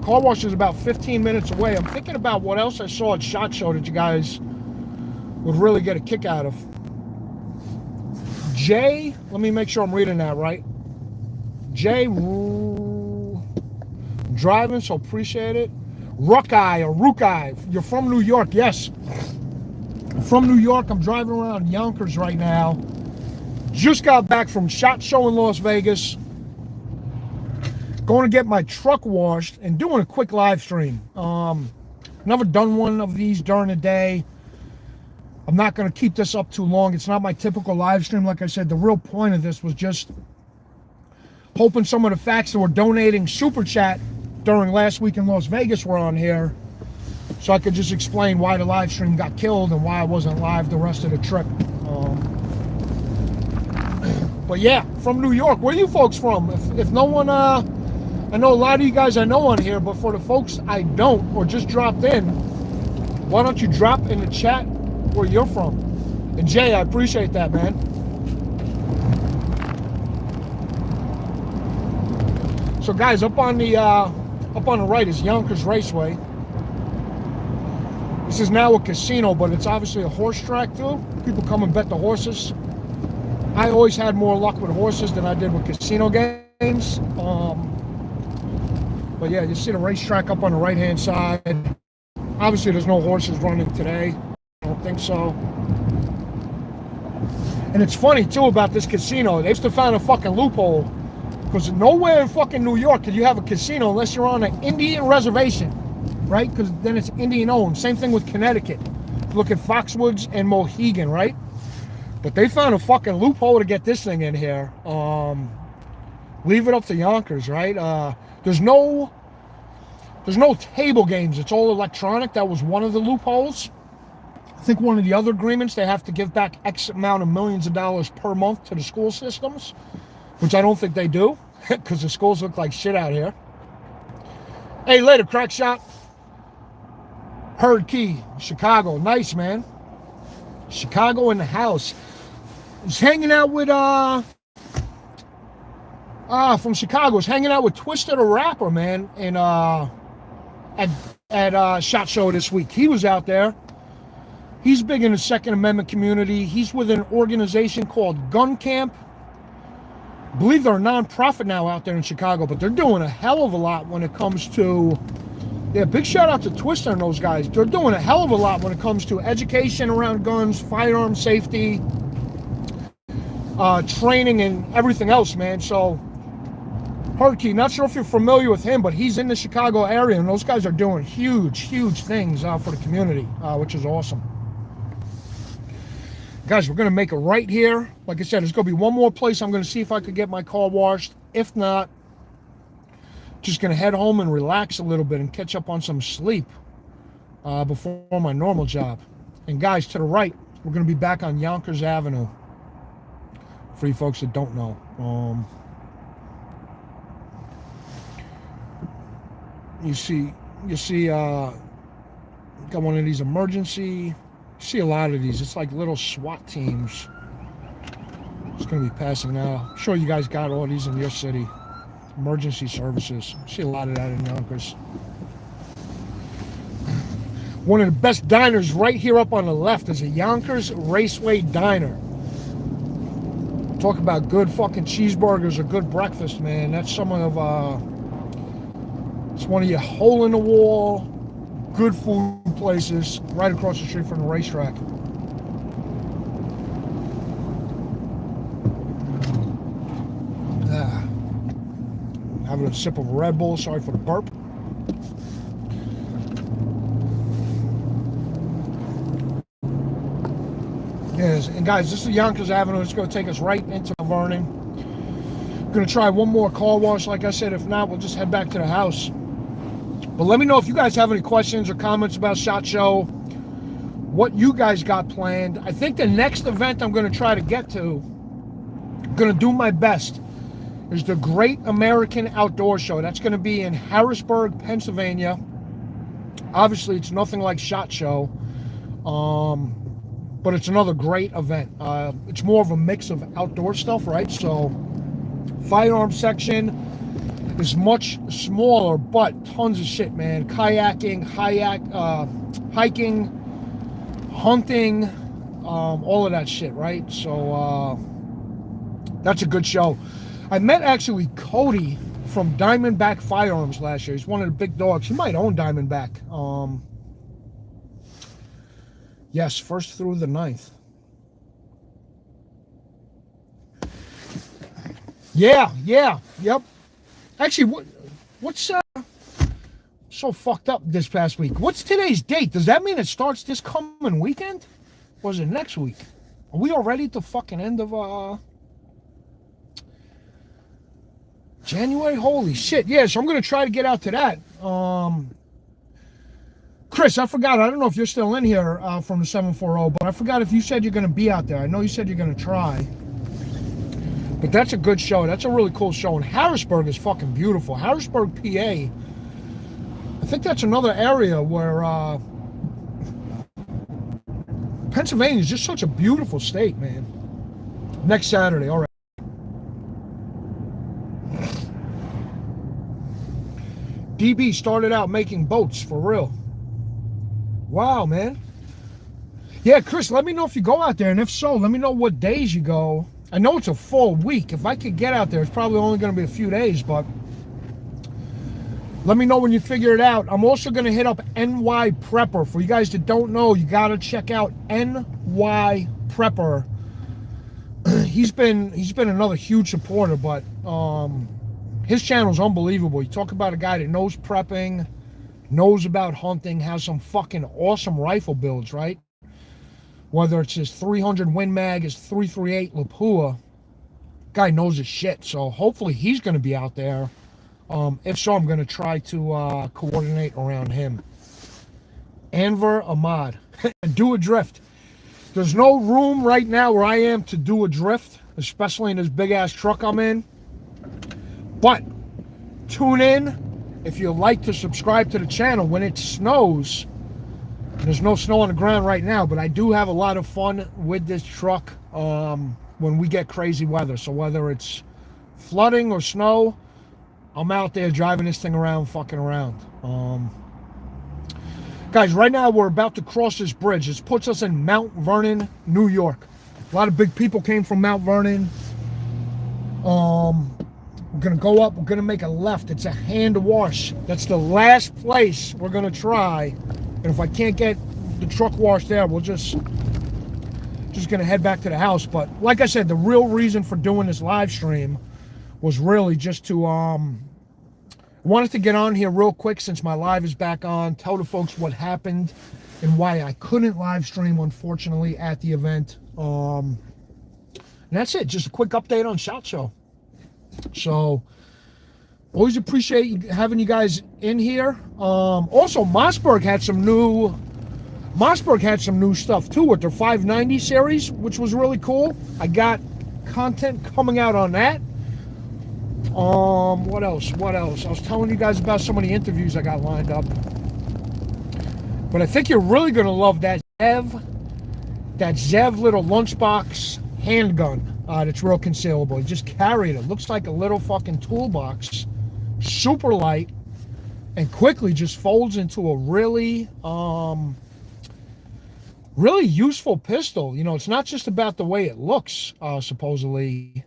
Car wash is about 15 minutes away. I'm thinking about what else I saw at SHOT Show that you guys would really get a kick out of. Jay, let me make sure I'm reading that right. Jay driving, so appreciate it. Ruckeye or Rukai, you're from New York, yes. I'm from New York. I'm driving around Yonkers right now. Just got back from SHOT Show in Las Vegas. Going to get my truck washed and doing a quick live stream. Never done one of these during the day. I'm not going to keep this up too long. It's not my typical live stream. Like I said, the real point of this was just hoping some of the facts that were donating Super Chat during last week in Las Vegas were on here, so I could just explain why the live stream got killed and why I wasn't live the rest of the trip. But yeah, from New York. Where are you folks from? If no one, I know a lot of you guys I know on here, but for the folks I don't or just dropped in, why don't you drop in the chat where you're from? And Jay, I appreciate that, man. So guys, up on the right is Yonkers Raceway. This is now a casino, but it's obviously a horse track too. People come and bet the horses. I always had more luck with horses than I did with casino games. But yeah, you see the racetrack up on the right-hand side. Obviously, there's no horses running today. I don't think so. And it's funny too about this casino. They still found a fucking loophole. Because nowhere in fucking New York can you have a casino unless you're on an Indian reservation, right? Because then it's Indian owned. Same thing with Connecticut. Look at Foxwoods and Mohegan, right? But they found a fucking loophole to get this thing in here. Leave it up to Yonkers, right? There's no table games. It's all electronic. That was one of the loopholes. I think one of the other agreements, they have to give back X amount of millions of dollars per month to the school systems, which I don't think they do, because the schools look like shit out here. Hey, later, crack shot. Herd Key, Chicago. Nice, man. Chicago in the house. I was hanging out with, from Chicago. I was hanging out with Twisted the Rapper, man, and at SHOT Show this week. He was out there. He's big in the Second Amendment community. He's with an organization called Gun Camp. I believe they're a non-profit now out there in Chicago, but they're doing a hell of a lot when it comes to, yeah, big shout out to Twister and those guys. They're doing a hell of a lot when it comes to education around guns, firearm safety, training, and everything else, man. So, Hurkey, not sure if you're familiar with him, but he's in the Chicago area, and those guys are doing huge, huge things for the community, which is awesome. Guys, we're going to make a right here. Like I said, there's going to be one more place. I'm going to see if I could get my car washed. If not, just going to head home and relax a little bit and catch up on some sleep before my normal job. And guys, to the right, we're going to be back on Yonkers Avenue. For you folks that don't know. You see, got one of these emergency. You see a lot of these. It's like little SWAT teams. It's going to be passing now. I'm sure you guys got all these in your city. Emergency services. See a lot of that in Yonkers. One of the best diners right here up on the left is a Yonkers Raceway Diner. Talk about good fucking cheeseburgers or good breakfast, man. That's some of it's one of your hole in the wall, good food places right across the street from the racetrack. Having a sip of Red Bull. Sorry for the burp. Yes, and guys, this is Yonkers Avenue. It's going to take us right into Vernon. Going to try one more car wash, like I said. If not, we'll just head back to the house. But let me know if you guys have any questions or comments about SHOT Show, what you guys got planned. I think the next event I'm going to try to get to, I'm going to do my best, is the Great American Outdoor Show. That's going to be in Harrisburg, Pennsylvania. Obviously, it's nothing like SHOT Show. But it's another great event. It's more of a mix of outdoor stuff, right? So, firearms section is much smaller, but tons of shit, man. Kayaking, hiking, hunting, all of that shit, right? So, that's a good show. I met actually Cody from Diamondback Firearms last year. He's one of the big dogs. He might own Diamondback. Yes, 1st through the 9th. Yeah, yep. Actually, what's so fucked up this past week? What's today's date? Does that mean it starts this coming weekend? Or is it next week? Are we already at the fucking end of January? Holy shit. Yeah, so I'm going to try to get out to that. Chris, I forgot. I don't know if you're still in here from the 740, but I forgot if you said you're going to be out there. I know you said you're going to try. But that's a good show. That's a really cool show. And Harrisburg is fucking beautiful. Harrisburg, PA. I think that's another area where Pennsylvania is just such a beautiful state, man. Next Saturday, all right. DB started out making boats, for real. Wow, man. Yeah, Chris, let me know if you go out there, and if so, let me know what days you go. I know it's a full week. If I could get out there, it's probably only going to be a few days, but let me know when you figure it out. I'm also going to hit up NY Prepper. For you guys that don't know, you got to check out NY Prepper. He's been another huge supporter, but his channel's unbelievable. You talk about a guy that knows prepping, knows about hunting, has some fucking awesome rifle builds, right? Whether it's his 300 Win Mag, his 338 Lapua, guy knows his shit. So hopefully he's going to be out there. If so, I'm going to try to coordinate around him. Anwar Ahmad, do a drift. There's no room right now where I am to do a drift, especially in this big ass truck I'm in. But tune in. If you like to subscribe to the channel when it snows, there's no snow on the ground right now, but I do have a lot of fun with this truck when we get crazy weather. So whether it's flooding or snow, I'm out there driving this thing around, fucking around. Guys, right now we're about to cross this bridge. This puts us in Mount Vernon, New York. A lot of big people came from Mount Vernon. We're going to go up. We're going to make a left. It's a hand wash. That's the last place we're going to try. And if I can't get the truck washed there, we'll just going to head back to the house. But like I said, the real reason for doing this live stream was really just to, wanted to get on here real quick since my live is back on, tell the folks what happened and why I couldn't live stream, unfortunately, at the event. And that's it. Just a quick update on SHOT Show. So always appreciate having you guys in here. Also, Mossberg had some new stuff too with their 590 series, which was really cool. I got content coming out on that. What else? I was telling you guys about some of the interviews I got lined up. But I think you're really gonna love that Zev little lunchbox handgun. That's real concealable. You just carry it. It looks like a little fucking toolbox. Super light and quickly just folds into a really really useful pistol. You know, it's not just about the way it looks, supposedly.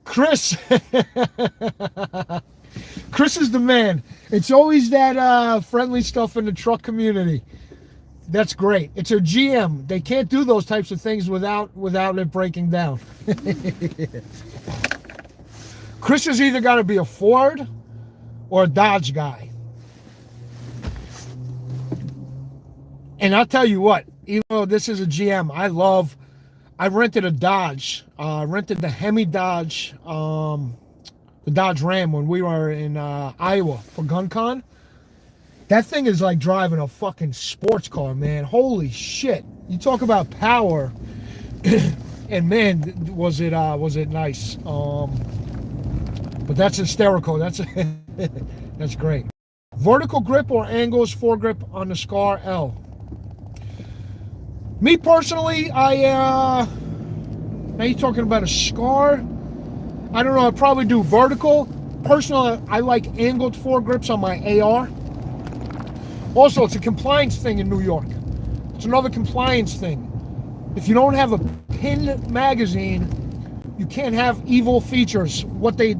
Chris Chris is the man. It's always that friendly stuff in the truck community. That's great. It's a GM. They can't do those types of things without it breaking down. Chris is either got to be a Ford or a Dodge guy. And I'll tell you what, even though this is a GM, I rented a Dodge. Rented the Hemi Dodge, the Dodge Ram when we were in Iowa for GunCon. That thing is like driving a fucking sports car, man. Holy shit. You talk about power. And man, was it nice. But that's hysterical. That's great. Vertical grip or angles foregrip on the Scar L. Me personally, now you're talking about a Scar. I don't know, I'd probably do vertical. Personally, I like angled foregrips on my AR. Also, it's a compliance thing in New York. It's another compliance thing. If you don't have a pinned magazine, you can't have evil features, what they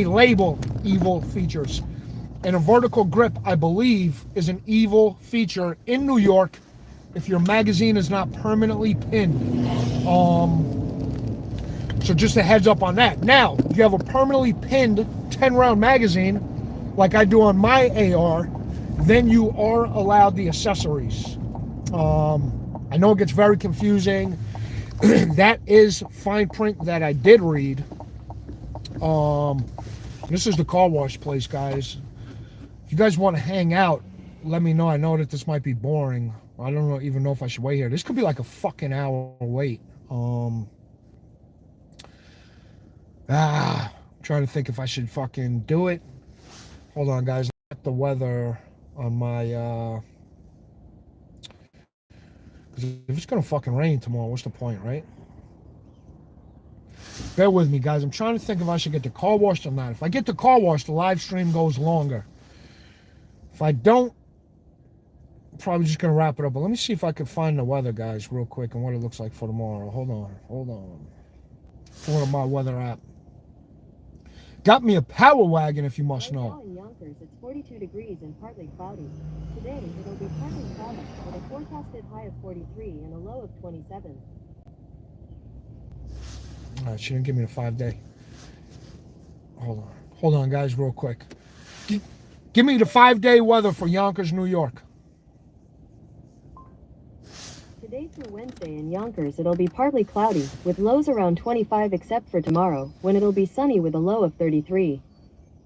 label evil features. And a vertical grip, I believe, is an evil feature in New York if your magazine is not permanently pinned. So just a heads up on that. Now, if you have a permanently pinned 10-round magazine, like I do on my AR, then you are allowed the accessories. I know it gets very confusing. That is fine print that I did read. This is the car wash place, guys. If you guys want to hang out, let me know. I know that this might be boring. I don't even know if I should wait here. This could be like a fucking hour wait. I'm trying to think if I should fucking do it. Hold on, guys. Let the weather on my because if it's gonna fucking rain tomorrow, what's the point, right? Bear with me, guys. I'm trying to think if I should get the car washed or not. If I get the car washed, the live stream goes longer. If I don't, I'm probably just gonna wrap it up. But let me see if I can find the weather, guys, real quick, and what it looks like for tomorrow. Hold on. Pulling up my weather app. Got me a power wagon, if you must know. Right now in Yonkers, it's 42 degrees and partly cloudy. Today, it'll be partly cloudy with a forecasted high of 43 and a low of 27. All right, she didn't give me the 5-day. Hold on, guys, real quick. Give me the 5-day weather for Yonkers, New York. Today through Wednesday in Yonkers, it'll be partly cloudy with lows around 25 except for tomorrow, when it'll be sunny with a low of 33.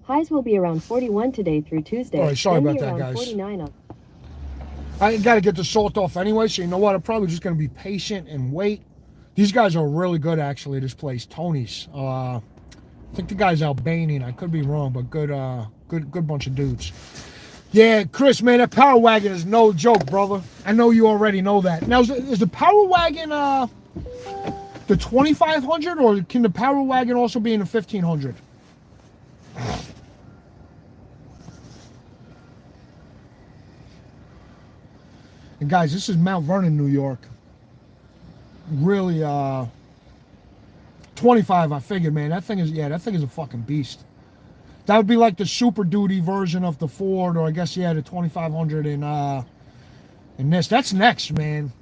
Highs will be around 41 today through Tuesday. All right, sorry about that, around guys. 49 up. I got to get the salt off anyway, so you know what? I'm probably just going to be patient and wait. These guys are really good, actually, this place. Tony's. I think the guy's Albanian. I could be wrong, but good bunch of dudes. Yeah, Chris, man, that Power Wagon is no joke, brother. I know you already know that. Now, is the Power Wagon the 2500, or can the Power Wagon also be in the 1500? And guys, this is Mount Vernon, New York. Really, 25, I figured, man. That thing is a fucking beast. That would be like the Super Duty version of the Ford, or I guess, yeah, the 2500 in this. That's next, man.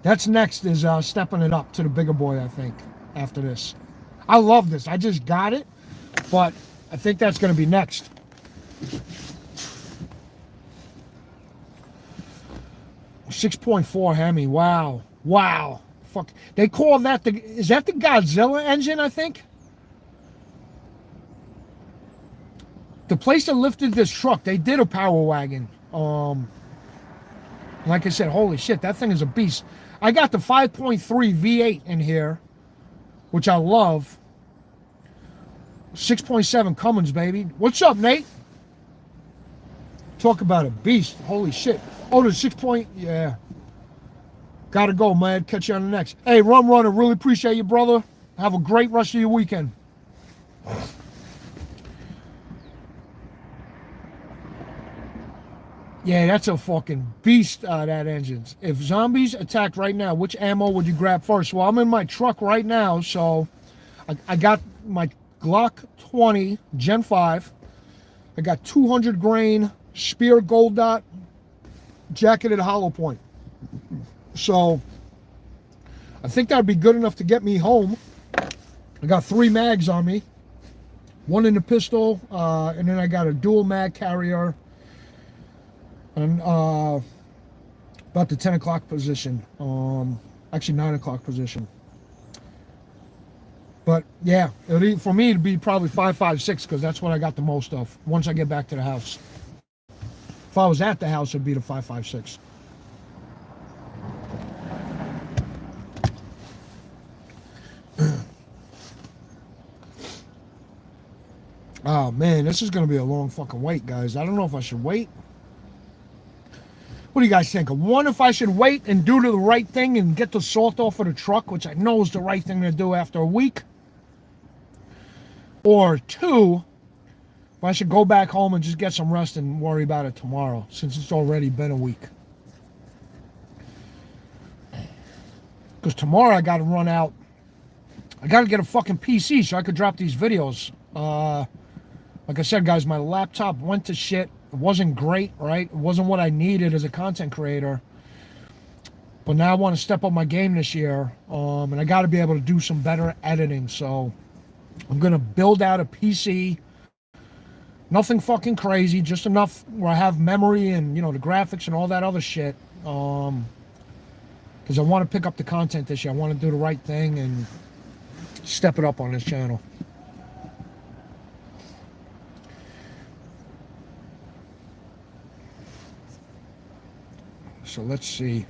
That's next is stepping it up to the bigger boy, I think, after this. I love this. I just got it, but I think that's going to be next. 6.4 Hemi. Wow. Wow. Fuck. They call that is that the Godzilla engine, I think? The place that lifted this truck, they did a Power Wagon. Like I said, holy shit, that thing is a beast. I got the 5.3 V8 in here, which I love. 6.7 Cummins, baby. What's up, Nate? Talk about a beast. Holy shit. Oh, the 6 point, yeah. Gotta go, man. Catch you on the next. Hey, Rum Runner, really appreciate you, brother. Have a great rest of your weekend. Yeah, that's a fucking beast, that engine. If zombies attacked right now, which ammo would you grab first? Well, I'm in my truck right now, so I got my Glock 20 Gen 5. I got 200 grain Spear Gold Dot jacketed hollow point. So I think that would be good enough to get me home. I got 3 mags on me. One in the pistol, and then I got a dual mag carrier. And about the 10 o'clock position. Actually 9 o'clock position. But yeah, for me it'd be probably 5.56 because that's what I got the most of once I get back to the house. If I was at the house, it'd be the 5.56. Oh man, this is gonna be a long fucking wait, guys. I don't know if I should wait. What do you guys think? One, if I should wait and do the right thing and get the salt off of the truck, which I know is the right thing to do after a week. Or 2, if I should go back home and just get some rest and worry about it tomorrow, since it's already been a week. Because tomorrow I got to run out. I got to get a fucking PC so I could drop these videos. Like I said, guys, my laptop went to shit. It wasn't great, right? It wasn't what I needed as a content creator. But now I want to step up my game this year. And I got to be able to do some better editing. So I'm going to build out a PC. Nothing fucking crazy. Just enough where I have memory and, you know, the graphics and all that other shit. Because I want to pick up the content this year. I want to do the right thing and step it up on this channel. So let's see.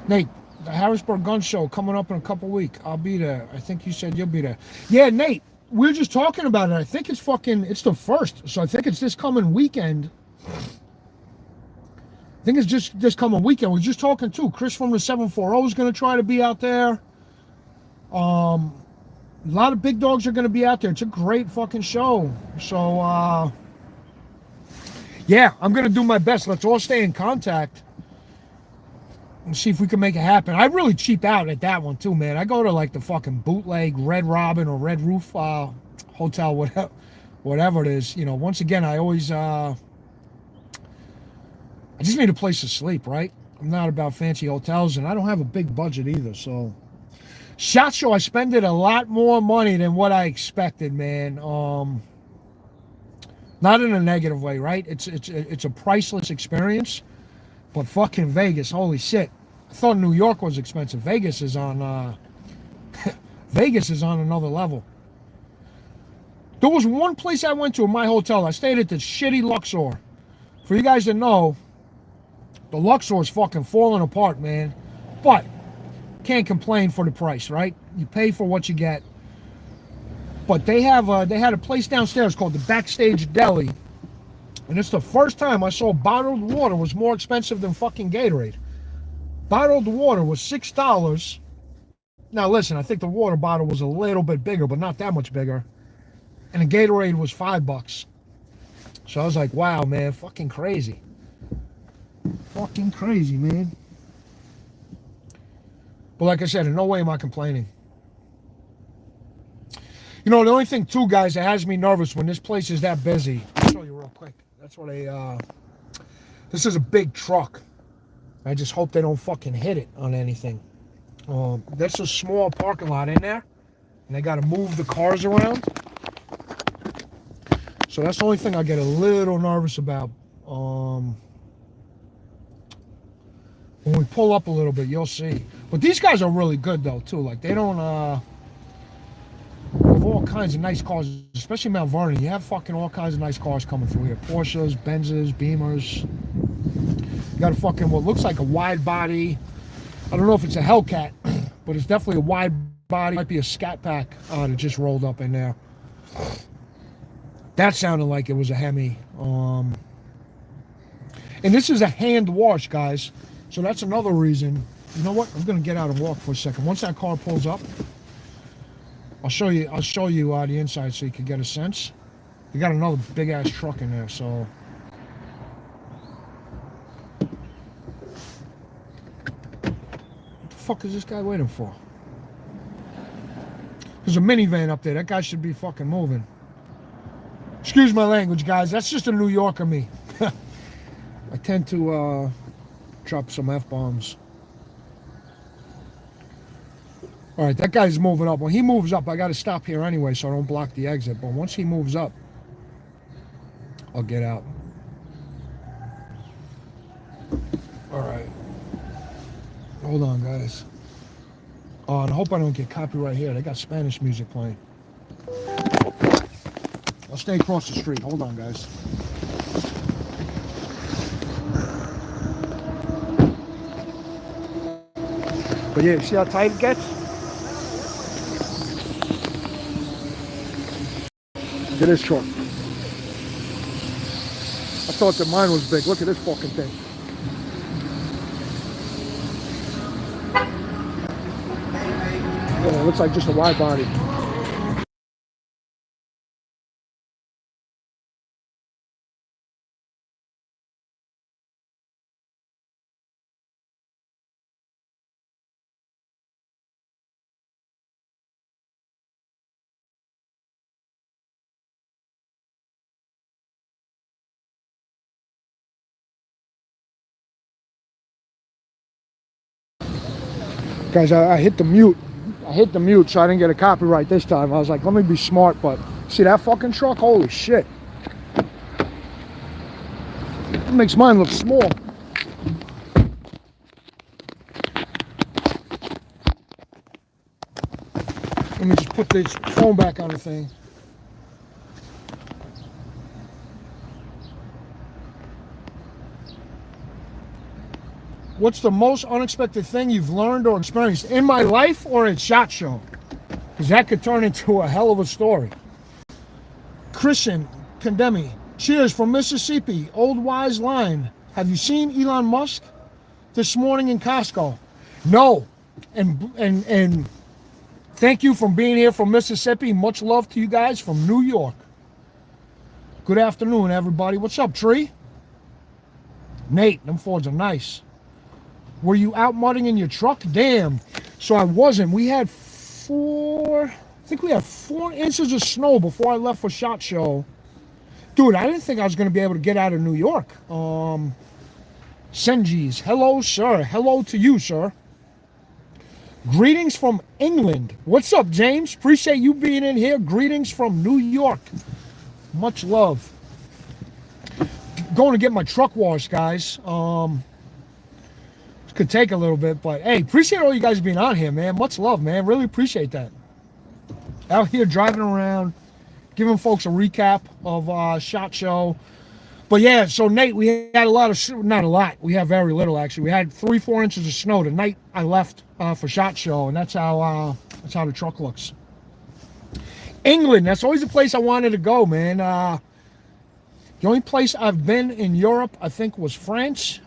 Nate, the Harrisburg Gun Show coming up in a couple weeks. I'll be there. I think you said you'll be there. Yeah, Nate, we were just talking about it. I think it's the 1st. So I think it's this coming weekend. I think it's just this coming weekend. We're just talking too. Chris from the 740 is going to try to be out there. A lot of big dogs are going to be out there. It's a great fucking show. So, yeah, I'm going to do my best. Let's all stay in contact and see if we can make it happen. I really cheap out at that one too, man. I go to like the fucking bootleg Red Robin or Red Roof hotel, whatever it is. You know, once again, I always, I just need a place to sleep, right? I'm not about fancy hotels, and I don't have a big budget either. So, SHOT Show, I spent a lot more money than what I expected, man. Not in a negative way, right? It's a priceless experience. But fucking Vegas, holy shit. I thought New York was expensive. Vegas is on Vegas is on another level. There was one place I went to in my hotel. I stayed at the shitty Luxor. For you guys to know, the Luxor is fucking falling apart, man. But can't complain for the price, right? You pay for what you get. But they had a place downstairs called the Backstage Deli. And it's the first time I saw bottled water was more expensive than fucking Gatorade. Bottled water was $6. Now listen, I think the water bottle was a little bit bigger, but not that much bigger. And the Gatorade was $5. So I was like, wow, man, fucking crazy. Fucking crazy, man. But like I said, in no way am I complaining. You know, the only thing, too, guys, that has me nervous when this place is that busy. I'll show you real quick. That's what this is a big truck. I just hope they don't fucking hit it on anything. That's a small parking lot in there. And they got to move the cars around. So that's the only thing I get a little nervous about. When we pull up a little bit, you'll see. But these guys are really good though too. Like they don't have all kinds of nice cars, especially Mount Vernon. You have fucking all kinds of nice cars coming through here. Porsches, Benzes, Beamers. You got a fucking what looks like a wide body. I don't know if it's a Hellcat, but it's definitely a wide body. Might be a Scat Pack that just rolled up in there. That sounded like it was a Hemi. And this is a hand wash, guys. So that's another reason. You know what? I'm gonna get out and walk for a second. Once that car pulls up, I'll show you the inside so you can get a sense. You got another big ass truck in there, so. What the fuck is this guy waiting for? There's a minivan up there. That guy should be fucking moving. Excuse my language, guys. That's just a New Yorker me. I tend to drop some F-bombs. All right, that guy's moving up. When he moves up, I got to stop here anyway so I don't block the exit. But once he moves up, I'll get out. All right. Hold on, guys. Oh, and I hope I don't get copyright here. They got Spanish music playing. I'll stay across the street. Hold on, guys. But yeah, see how tight it gets? Look at this truck. I thought that mine was big. Look at this fucking thing. Yeah, it looks like just a wide body. Guys, I hit the mute. I hit the mute so I didn't get a copyright this time. I was like, let me be smart, but see that fucking truck? Holy shit. It makes mine look small. Let me just put this phone back on the thing. What's the most unexpected thing you've learned or experienced in my life or at SHOT Show? Because that could turn into a hell of a story. Christian Condemi, cheers from Mississippi, Old Wise Line. Have you seen Elon Musk this morning in Costco? No. And thank you for being here from Mississippi. Much love to you guys from New York. Good afternoon, everybody. What's up, Tree? Nate, them Fords are nice. Were you out mudding in your truck? Damn. So I wasn't. We had 4 inches of snow before I left for SHOT Show. Dude, I didn't think I was going to be able to get out of New York. Senjis, hello, sir. Hello to you, sir. Greetings from England. What's up, James? Appreciate you being in here. Greetings from New York. Much love. Going to get my truck washed, guys. Could take a little bit, but hey, appreciate all you guys being on here, man. Much love, man. Really appreciate that. Out here driving around, giving folks a recap of SHOT Show. But yeah, so Nate, we had a lot of, not a lot, we have very little actually. We had 3-4 inches of snow the night I left for SHOT Show, and that's how the truck looks. England, that's always the place I wanted to go, man. The only place I've been in Europe, I think, was France.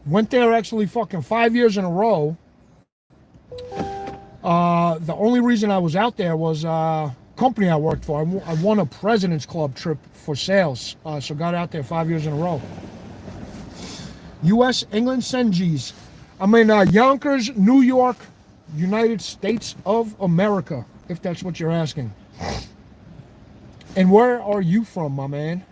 Went there actually fucking 5 years in a row. The only reason I was out there was company I worked for. I won a President's Club trip for sales, so got out there 5 years in a row. U.S., England, Senjis. I'm in Yonkers, New York, United States of America, if that's what you're asking. And where are you from, my man?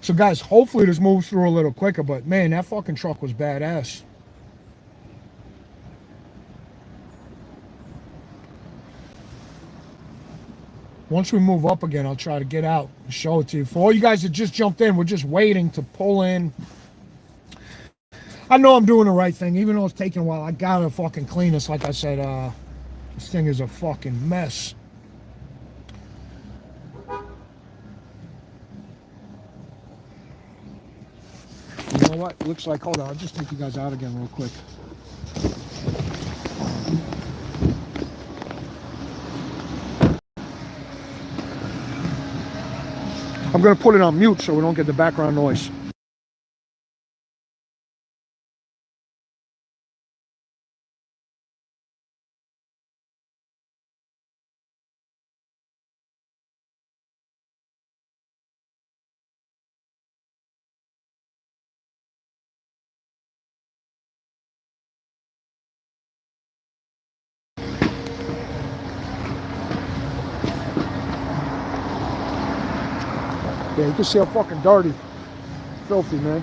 So guys, hopefully this moves through a little quicker, but man, that fucking truck was badass. Once we move up again, I'll try to get out and show it to you. For all you guys that just jumped in, we're just waiting to pull in. I know I'm doing the right thing, even though it's taking a while. I gotta fucking clean this. Like I said, this thing is a fucking mess. You know what? Looks like, hold on, I'll just take you guys out again real quick. I'm gonna put it on mute so we don't get the background noise. Yeah, you can see how fucking dirty, filthy, man.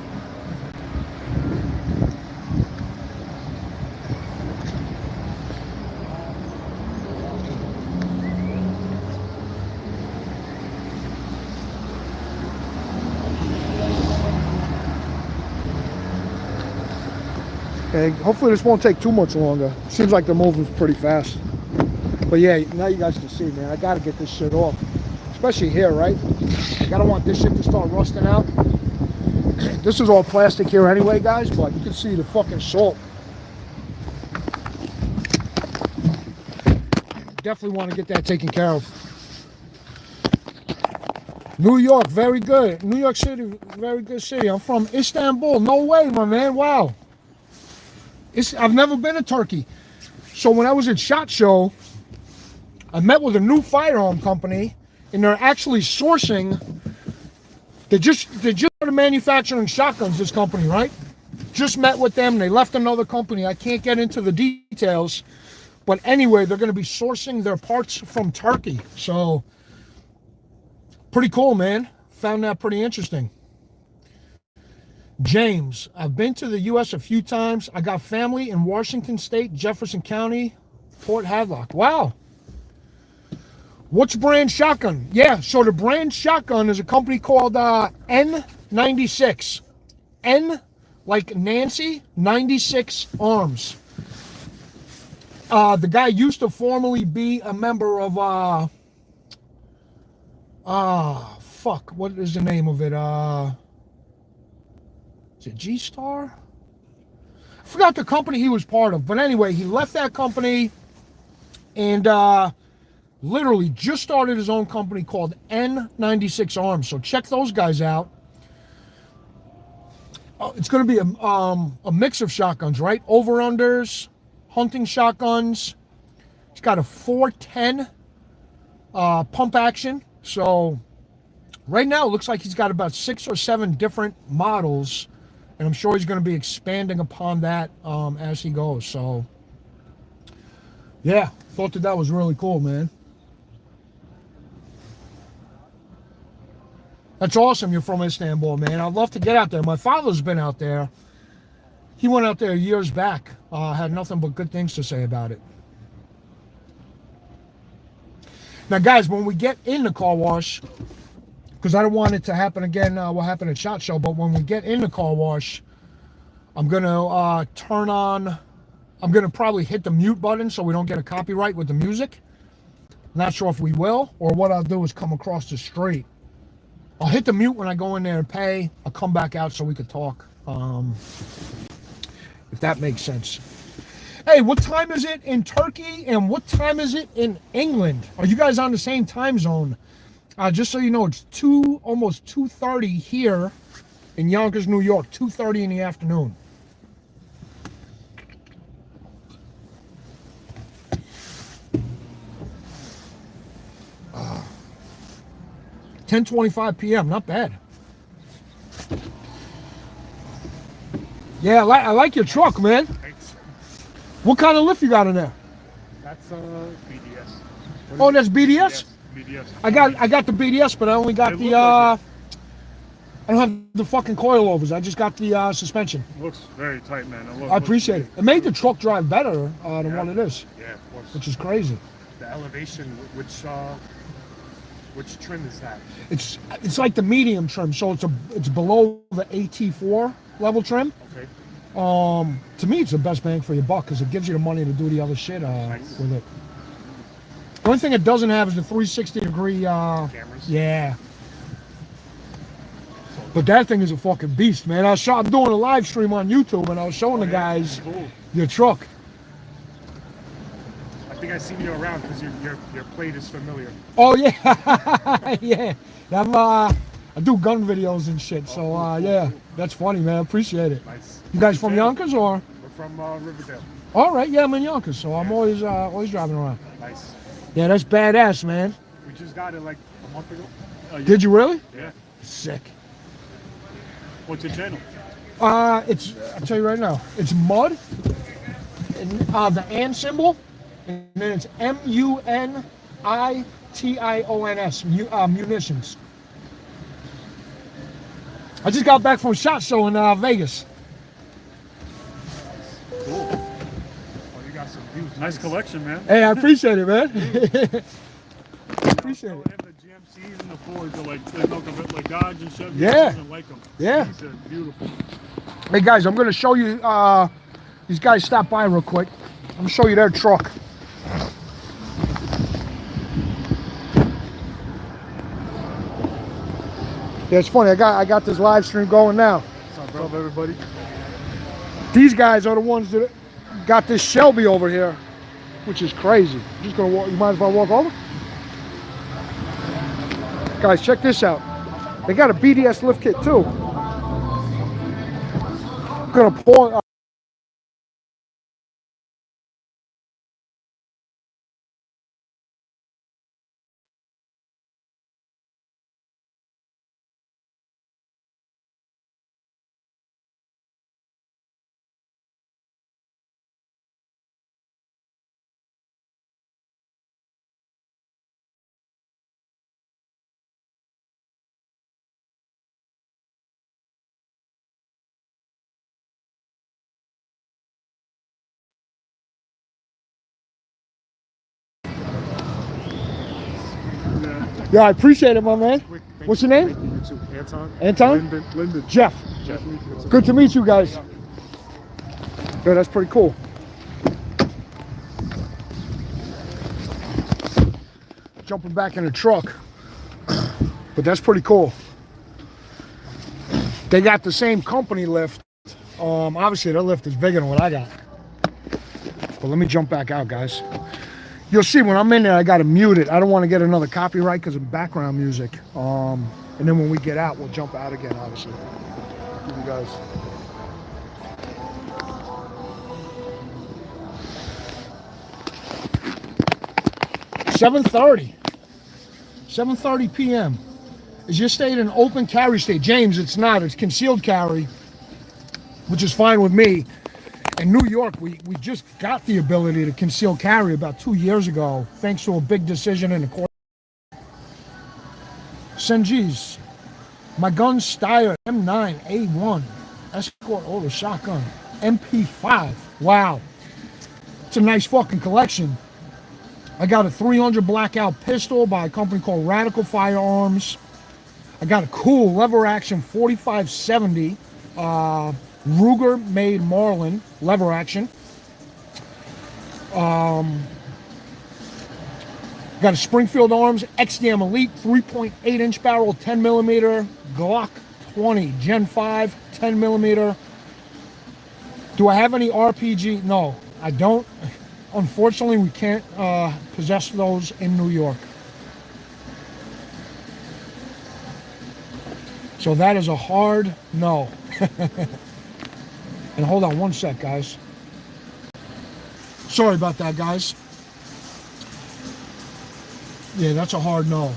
Okay, hopefully this won't take too much longer. Seems like they're moving pretty fast. But yeah, now you guys can see, man. I gotta get this shit off. Especially here, right? I don't want this shit to start rusting out. This is all plastic here anyway, guys, but you can see the fucking salt. Definitely want to get that taken care of. New York, very good. New York City, very good city. I'm from Istanbul. No way, my man. Wow. I've never been to Turkey. So when I was at SHOT Show, I met with a new firearm company, and they're actually sourcing. They just started manufacturing shotguns. This company, right? Just met with them. They left another company. I can't get into the details, but anyway, they're going to be sourcing their parts from Turkey. So pretty cool, man. Found that pretty interesting. James, I've been to the U.S. a few times. I got family in Washington State, Jefferson County, Port Hadlock. Wow. What's brand shotgun? Yeah, so the brand shotgun is a company called N96. N like Nancy, 96 Arms. The guy used to formerly be a member of fuck, what is the name of it? Is it G-Star? I forgot the company he was part of. But anyway, he left that company and literally just started his own company called N96 Arms. So check those guys out. It's going to be a mix of shotguns, right? Over-unders, hunting shotguns. It's got a 410 pump action. So right now it looks like he's got about 6 or 7 different models. And I'm sure he's going to be expanding upon that as he goes. So, yeah, thought that was really cool, man. That's awesome you're from Istanbul, man. I'd love to get out there. My father's been out there. He went out there years back. Had nothing but good things to say about it. Now, guys, when we get in the car wash, because I don't want it to happen again, what happened at SHOT Show, but when we get in the car wash, I'm going to turn on, I'm going to probably hit the mute button so we don't get a copyright with the music. Not sure if we will, or what I'll do is come across the street. I'll hit the mute when I go in there and pay. I'll come back out so we could talk, if that makes sense. Hey, what time is it in Turkey and what time is it in England? Are you guys on the same time zone? Just so you know, it's almost 2:30 here in Yonkers, New York. 2:30 in the afternoon. Uh, 10:25 p.m. Not bad. Yeah, I like your truck, man. Thanks. What kind of lift you got in there? That's BDS. Oh, that's BDS? BDS. I got the BDS, but I only got the I don't have the fucking coilovers. I just got the suspension. It looks very tight, man. I appreciate it. It made the truck drive better than what it is, Yeah, of course. which is crazy. The elevation, which Which trim is that? It's like the medium trim, so it's below the AT4 level trim. Okay. To me, it's the best bang for your buck because it gives you the money to do the other shit Nice. with it. The only thing it doesn't have is the 360-degree. Cameras. Yeah. But that thing is a fucking beast, man. I'm doing a live stream on YouTube, and I was showing the guys Cool. your truck. I think I've seen you around because your plate is familiar. Oh yeah, yeah. I do gun videos and shit. So yeah, that's funny, man. Appreciate it. Nice. You guys from Yonkers or? We're from Riverdale. All right, yeah, I'm in Yonkers, so I'm always driving around. Nice. Yeah, that's badass, man. We just got it like a month ago. Did you really? Yeah. Sick. What's your channel? I'll tell you right now. It's mud, and the and symbol, and then it's MUNITIONS, munitions. I just got back from a SHOT Show in Vegas. Cool. Oh, you got some views. Nice collection, man. Hey, I appreciate it, man. Appreciate it. The GMCs and the Fords are like Dodge and Chevy. Yeah. Doesn't like them. Yeah. These are beautiful. Hey guys, I'm gonna show you. These guys stopped by real quick. I'm gonna show you their truck. Yeah, it's funny. I got this live stream going now. What's up, everybody? These guys are the ones that got this Shelby over here, which is crazy. I'm just gonna walk. You mind if I walk over? Guys, check this out. They got a BDS lift kit too. I'm gonna pour. Yeah, I appreciate it, my man. What's your name? You too. Anton. Anton? Lyndon. Jeff. Jeff. Good to meet you guys. Yeah, that's pretty cool. Jumping back in the truck. But that's pretty cool. They got the same company lift. Obviously, their lift is bigger than what I got. But let me jump back out, guys. You'll see when I'm in there, I got to mute it. I don't want to get another copyright because of background music. And then when we get out, we'll jump out again, obviously. Give you guys. $7:30 p.m. Is your state an open carry state? James, it's not. It's concealed carry, which is fine with me. In New York, we just got the ability to conceal carry about 2 years ago, thanks to a big decision in the court. Senji's, my gun Steyr M9A1, Escort Auto Shotgun, MP5. Wow, it's a nice fucking collection. I got a 300 blackout pistol by a company called Radical Firearms. I got a cool lever action 4570. Ruger made Marlin lever action. Got a Springfield Arms XDM Elite 3.8 inch barrel 10 millimeter Glock 20 Gen 5 10 millimeter. Do I have any RPG? No, I don't. Unfortunately, we can't possess those in New York. So that is a hard no. And hold on one sec, guys. Sorry about that, guys. Yeah, that's a hard no.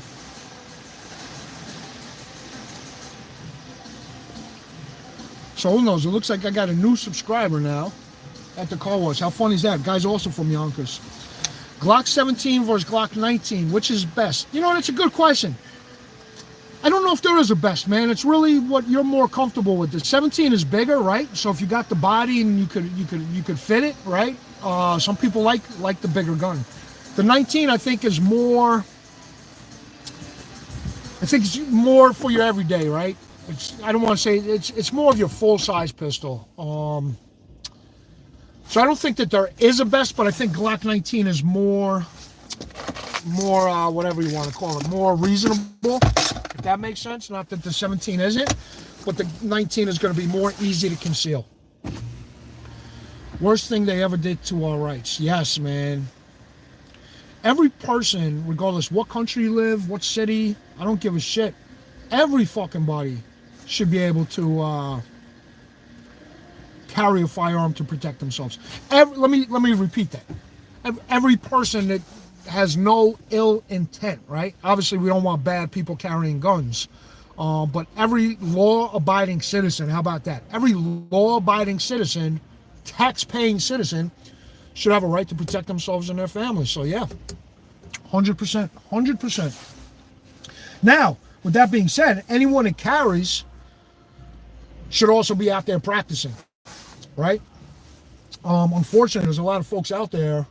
So who knows? It looks like I got a new subscriber now at the car wash. How funny is that? Guy's also from Yonkers. Glock 17 versus Glock 19. Which is best? You know, that's a good question. I don't know if there is a best, man. It's really what you're more comfortable with. The 17 is bigger, right? So if you got the body and you could fit it, right? Some people like the bigger gun. The 19, I think, is more. I think it's more for your everyday, right? I don't want to say it's more of your full size pistol. So I don't think that there is a best, but I think Glock 19 is more whatever you want to call it, more reasonable, if that makes sense. Not that the 17 isn't, but the 19 is going to be more easy to conceal. Worst thing they ever did to our rights. Yes, man. Every person, regardless what country you live, what city, I don't give a shit. Every fucking body should be able to carry a firearm to protect themselves. Let me repeat that. Every person that has no ill intent, right? Obviously, we don't want bad people carrying guns. But every law-abiding citizen, how about that? Every law-abiding citizen, tax-paying citizen, should have a right to protect themselves and their families. So yeah, 100%, 100%. Now, with that being said, anyone that carries should also be out there practicing, right? Unfortunately, there's a lot of folks out there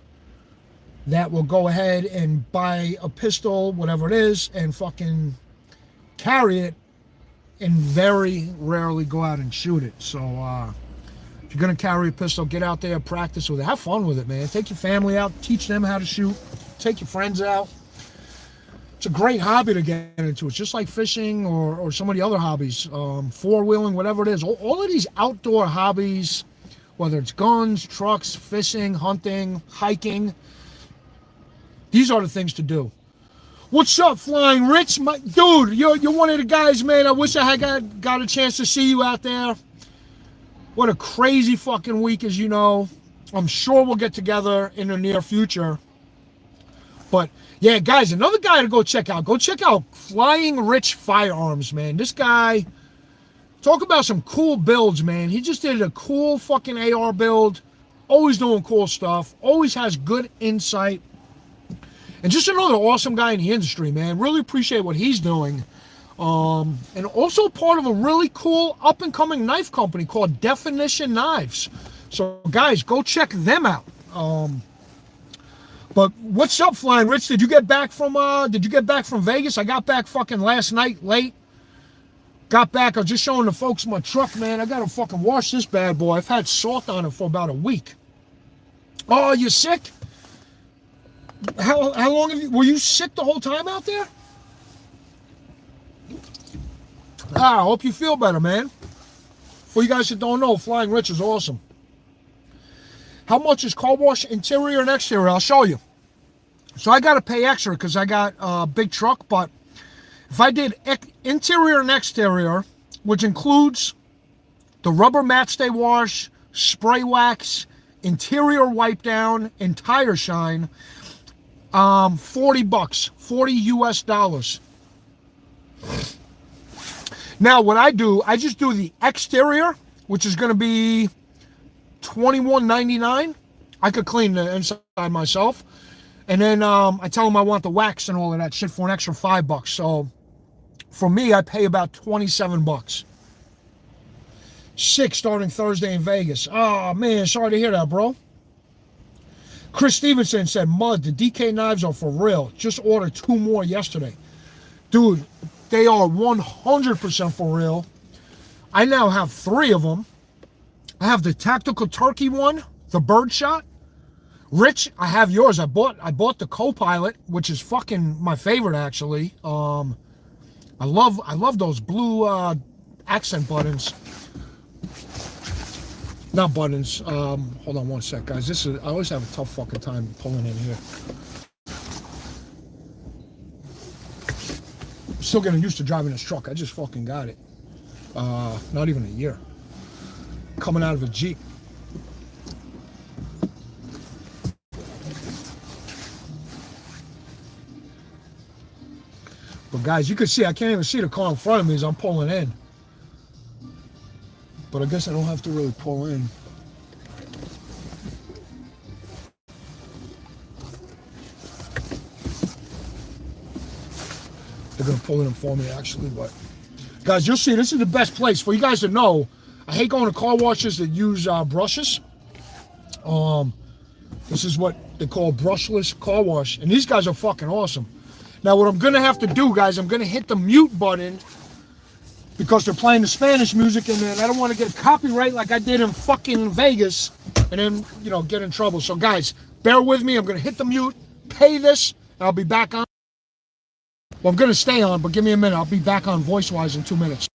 that will go ahead and buy a pistol, whatever it is, and fucking carry it and very rarely go out and shoot it. So if you're going to carry a pistol, get out there, practice with it. Have fun with it, man. Take your family out, teach them how to shoot, take your friends out. It's a great hobby to get into. It's just like fishing or some of the other hobbies, four-wheeling, whatever it is. All of these outdoor hobbies, whether it's guns, trucks, fishing, hunting, hiking, these are the things to do. What's up, Flying Rich? Dude, you're one of the guys, man. I wish I had got a chance to see you out there. What a crazy fucking week, as you know. I'm sure we'll get together in the near future. But yeah, guys, another guy to go check out. Go check out Flying Rich Firearms, man. This guy, talk about some cool builds, man. He just did a cool fucking AR build. Always doing cool stuff. Always has good insight. And just another awesome guy in the industry, man. Really appreciate what he's doing. And also part of a really cool up-and-coming knife company called Definition Knives. So, guys, go check them out. But what's up, Flying Rich? Did you get back from Vegas? I got back fucking last night late. Got back. I was just showing the folks my truck, man. I gotta fucking wash this bad boy. I've had salt on it for about a week. Oh, you sick? How long were you sick the whole time out there? I hope you feel better, man. For you guys that don't know, Flying Rich is awesome. How much is car wash interior and exterior? I'll show you. So I got to pay extra because I got a big truck, but if I did interior and exterior, which includes the rubber mat stay wash, spray wax, interior wipe down, and tire shine, $40, 40 US dollars. Now what I do, I just do the exterior, which is going to be $21.99. I could clean the inside myself. And then I tell them I want the wax and all of that shit for an extra $5. So for me, I pay about $27. 6 starting Thursday in Vegas. Oh man, sorry to hear that, bro. Chris Stevenson said, Mud, the DK knives are for real. Just ordered 2 more yesterday. Dude, they are 100% for real. I now have 3 of them. I have the Tactical Turkey one, the Birdshot. Rich, I have yours. I bought the Copilot, which is fucking my favorite, actually. I love those blue accent buttons. Not buttons. Hold on one sec, guys. I always have a tough fucking time pulling in here. I'm still getting used to driving this truck. I just fucking got it. Not even a year. Coming out of a Jeep. But guys, you can see I can't even see the car in front of me as I'm pulling in. But I guess I don't have to really pull in. They're going to pull in for me, actually. But guys, you'll see, this is the best place. For you guys to know, I hate going to car washes that use brushes. This is what they call brushless car wash. And these guys are fucking awesome. Now what I'm gonna have to do, guys, I'm gonna hit the mute button because they're playing the Spanish music, and then I don't want to get copyright like I did in fucking Vegas, and then, you know, get in trouble. So guys, bear with me. I'm gonna hit the mute, pay this, and I'll be back on. Well, I'm gonna stay on, but give me a minute. I'll be back on voice-wise in 2 minutes.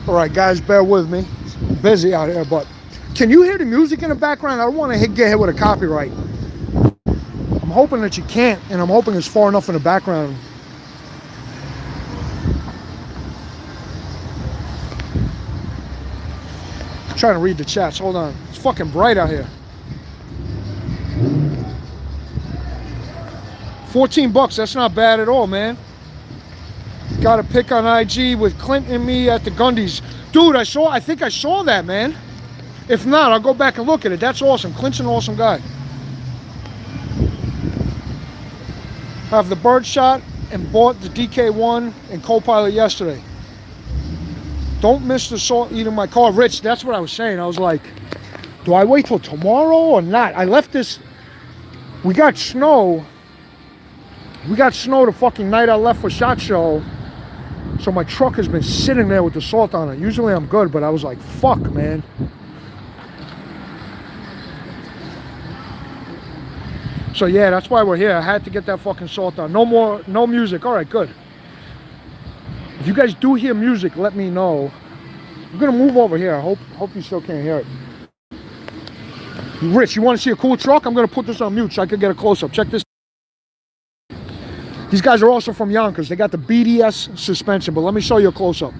All right, guys, bear with me. It's busy out here, but can you hear the music in the background? I don't want to get hit with a copyright. I'm hoping that you can't, and I'm hoping it's far enough in the background. I'm trying to read the chats. Hold on. It's fucking bright out here. 14 bucks. That's not bad at all, man. Got a pic on IG with Clint and me at the Gundy's. Dude, I think I saw that, man. If not, I'll go back and look at it. That's awesome. Clint's an awesome guy. Have the bird shot and bought the DK1 and co-pilot yesterday. Don't miss the salt eating my car. Rich, that's what I was saying. I was like, do I wait till tomorrow or not? I left this. We got snow. We got snow the fucking night I left for SHOT Show. So my truck has been sitting there with the salt on it. Usually I'm good, but I was like, fuck, man. So yeah, that's why we're here. I had to get that fucking salt on. No music. All right, good. If you guys do hear music, let me know. I'm gonna move over here. I hope you still can't hear it. Rich, you want to see a cool truck? I'm gonna put this on mute so I can get a close-up. Check this. These guys are also from Yonkers. They got the BDS suspension, but let me show you a close-up.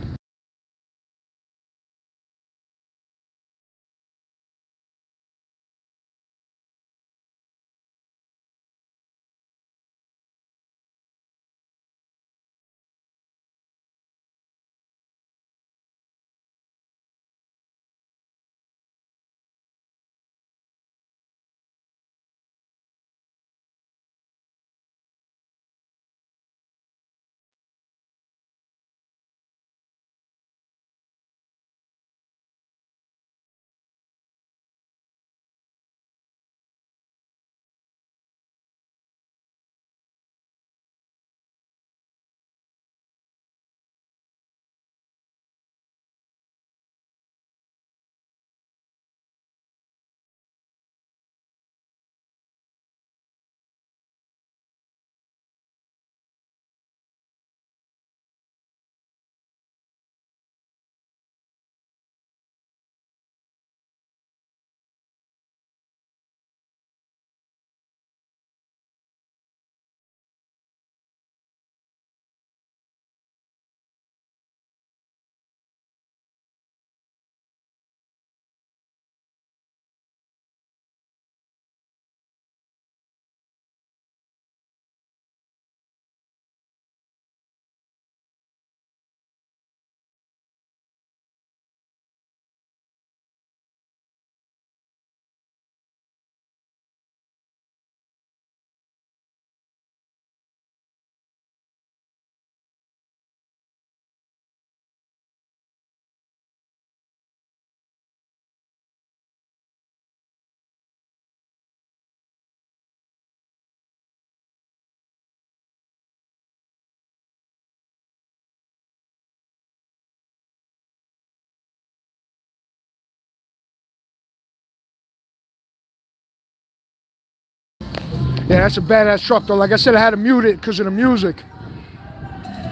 Yeah, that's a badass truck though. Like I said, I had to mute it because of the music.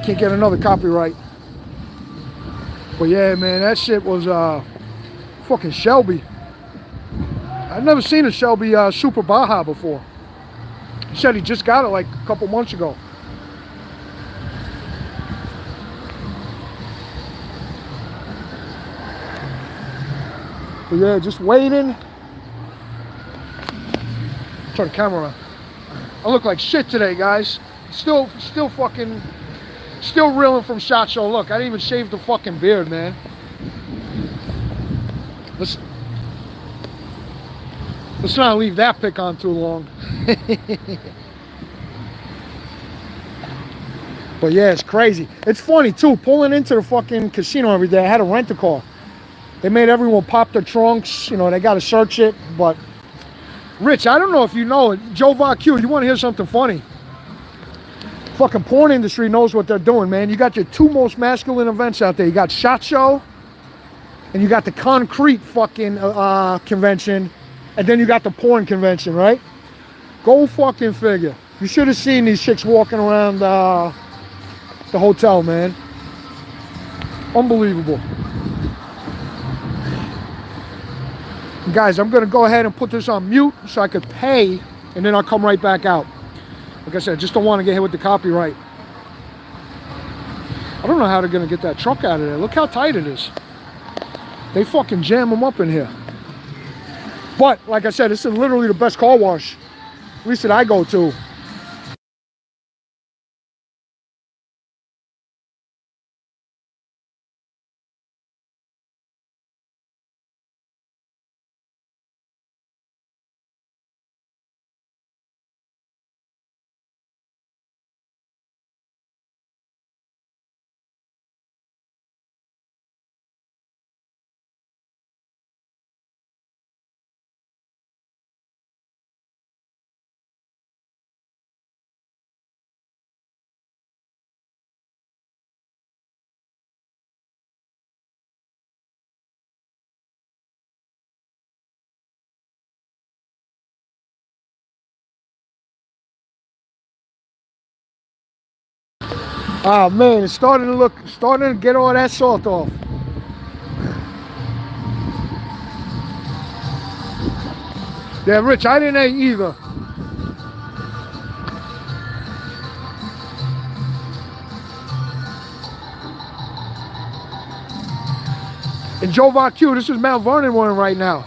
Can't get another copyright. But yeah, man, that shit was fucking Shelby. I've never seen a Shelby Super Baja before. He said he just got it like a couple months ago. But yeah, just waiting. Turn the camera around. I look like shit today, guys. Still reeling from SHOT Show. Look, I didn't even shave the fucking beard, man. Let's not leave that pic on too long. But yeah, it's crazy. It's funny too, pulling into the fucking casino every day. I had to rent a car. They made everyone pop their trunks. You know, they got to search it. But Rich, I don't know if you know it. Joe VaQ, you want to hear something funny? Fucking porn industry knows what they're doing, man. You got your two most masculine events out there. You got SHOT Show, and you got the concrete fucking convention, and then you got the porn convention, right? Go fucking figure. You should have seen these chicks walking around the hotel, man. Unbelievable. Guys, I'm gonna go ahead and put this on mute so I could pay, and then I'll come right back out. Like I said, just don't want to get hit with the copyright. I don't know how they're gonna get that truck out of there. Look how tight it is. They fucking jam them up in here. But like I said, this is literally the best car wash, at least that I go to. Oh man, it's starting to get all that salt off. Yeah, Rich, I didn't eat either. And Joe VaQ, this is Mount Vernon one right now.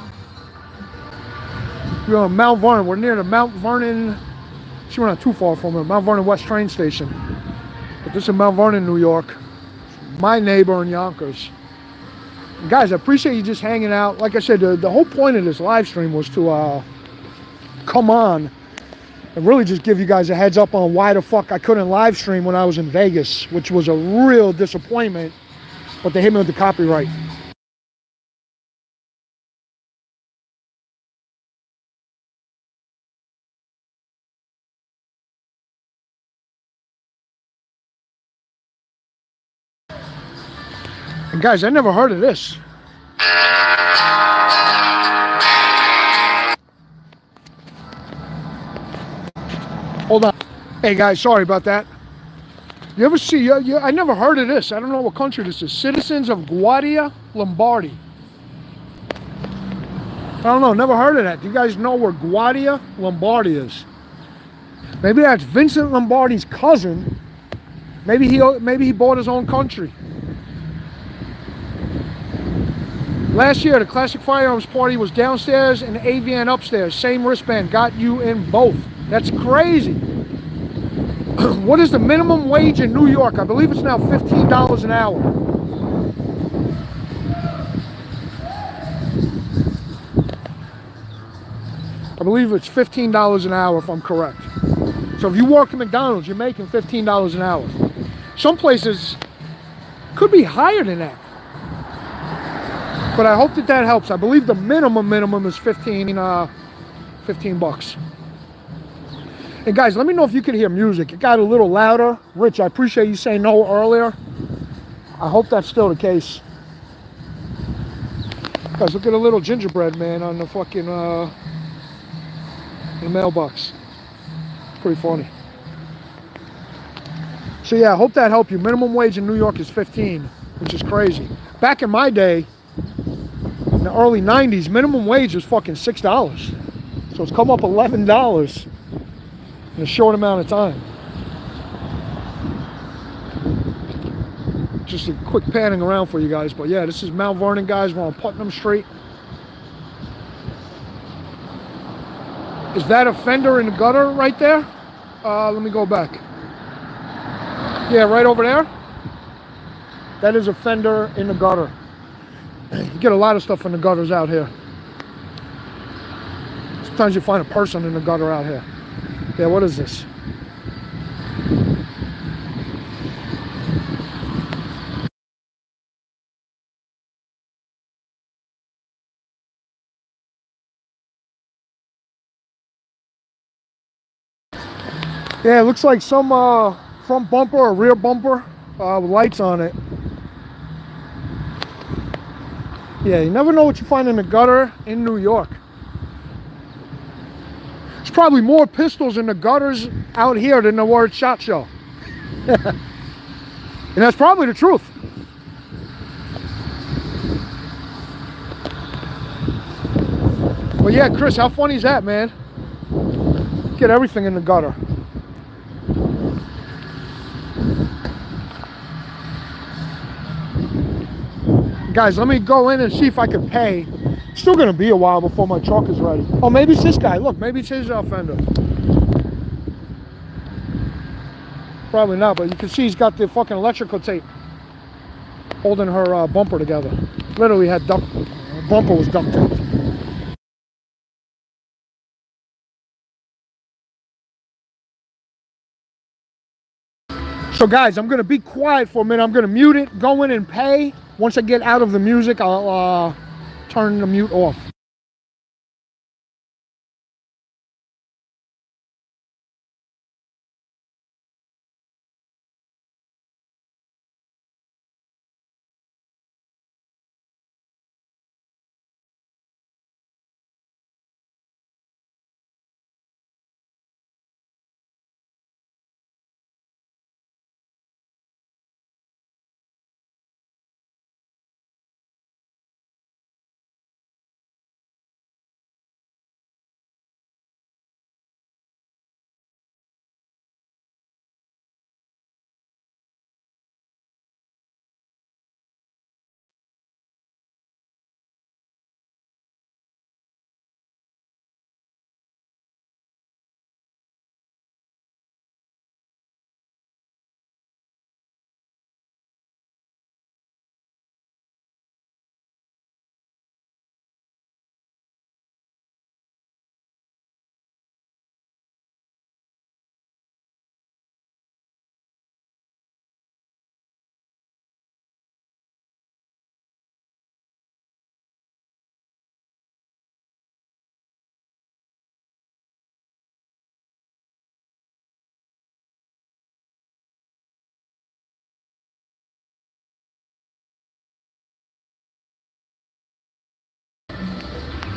We're on Mount Vernon. We're near the Mount Vernon. Actually, we're not too far from it. Mount Vernon West train station. But this is Mount Vernon, New York. My neighbor in Yonkers. And guys, I appreciate you just hanging out. Like I said, the whole point of this live stream was to come on and really just give you guys a heads up on why the fuck I couldn't live stream when I was in Vegas, which was a real disappointment. But they hit me with the copyright. And guys, I never heard of this. Hold on. Hey guys, sorry about that. You ever see, I never heard of this. I don't know what country this is. Citizens of Guardia, Lombardy. I don't know, never heard of that. Do you guys know where Guardia, Lombardy is? Maybe that's Vincent Lombardi's cousin. Maybe he bought his own country. Last year, the Classic Firearms Party was downstairs and the AVN upstairs. Same wristband, got you in both. That's crazy. What is the minimum wage in New York? I believe it's now $15 an hour. I believe it's $15 an hour if I'm correct. So if you work at McDonald's, you're making $15 an hour. Some places could be higher than that. But I hope that helps. I believe the minimum is 15 bucks. And guys, let me know if you can hear music. It got a little louder. Rich, I appreciate you saying no earlier. I hope that's still the case. Guys, look at a little gingerbread man on the fucking the mailbox. Pretty funny. So yeah, I hope that helped you. Minimum wage in New York is 15, which is crazy. Back in my day, in the early 90s, minimum wage was fucking $6. So it's come up $11 in a short amount of time. Just a quick panning around for you guys. But yeah, this is Mount Vernon, guys. We're on Putnam Street. Is that a fender in the gutter right there? Let me go back. Yeah, right over there. That is a fender in the gutter. You get a lot of stuff in the gutters out here. Sometimes you find a person in the gutter out here. Yeah, what is this? Yeah, it looks like some front bumper or rear bumper with lights on it. Yeah, you never know what you find in the gutter in New York. There's probably more pistols in the gutters out here than there were at SHOT Show. And that's probably the truth. Well, yeah, Chris, how funny is that, man? Get everything in the gutter. Guys, let me go in and see if I can pay. It's still gonna be a while before my truck is ready. Oh, maybe it's this guy. Look, maybe it's his fender. Probably not, but you can see he's got the fucking electrical tape holding her bumper together. Literally had duct, bumper was duct tape. So guys, I'm gonna be quiet for a minute. I'm gonna mute it, go in and pay. Once I get out of the music, I'll turn the mute off.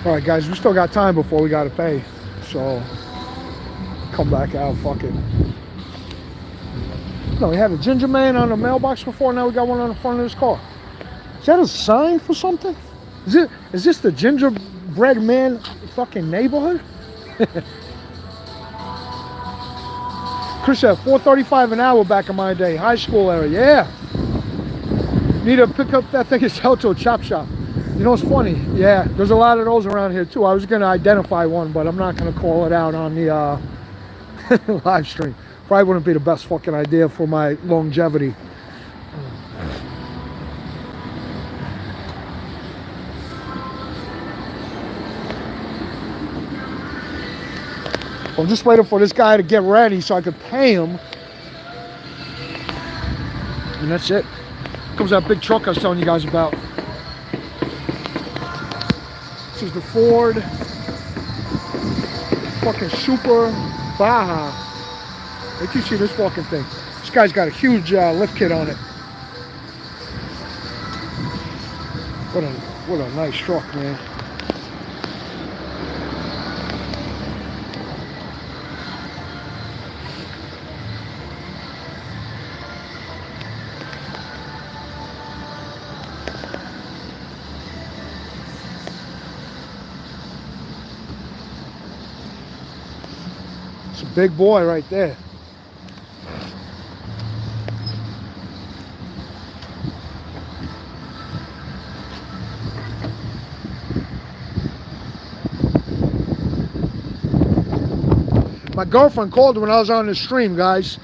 All right, guys, we still got time before we gotta pay. So come back out, fuck it. No, we had a ginger man on the mailbox before, now we got one on the front of this car. Is that a sign for something? Is this the gingerbread man fucking neighborhood? Chris said $4.35 an hour back in my day, high school area. Yeah. Need to pick up that thing and sell to a chop shop. You know what's funny? Yeah, there's a lot of those around here too. I was gonna identify one, but I'm not gonna call it out on the live stream. Probably wouldn't be the best fucking idea for my longevity. I'm just waiting for this guy to get ready so I could pay him. And that's it. Comes that big truck I was telling you guys about. This is the Ford fucking Super Baja. Wait till you see this fucking thing. This guy's got a huge lift kit on it. What a nice truck, man. It's a big boy right there. My girlfriend called when I was on the stream, guys.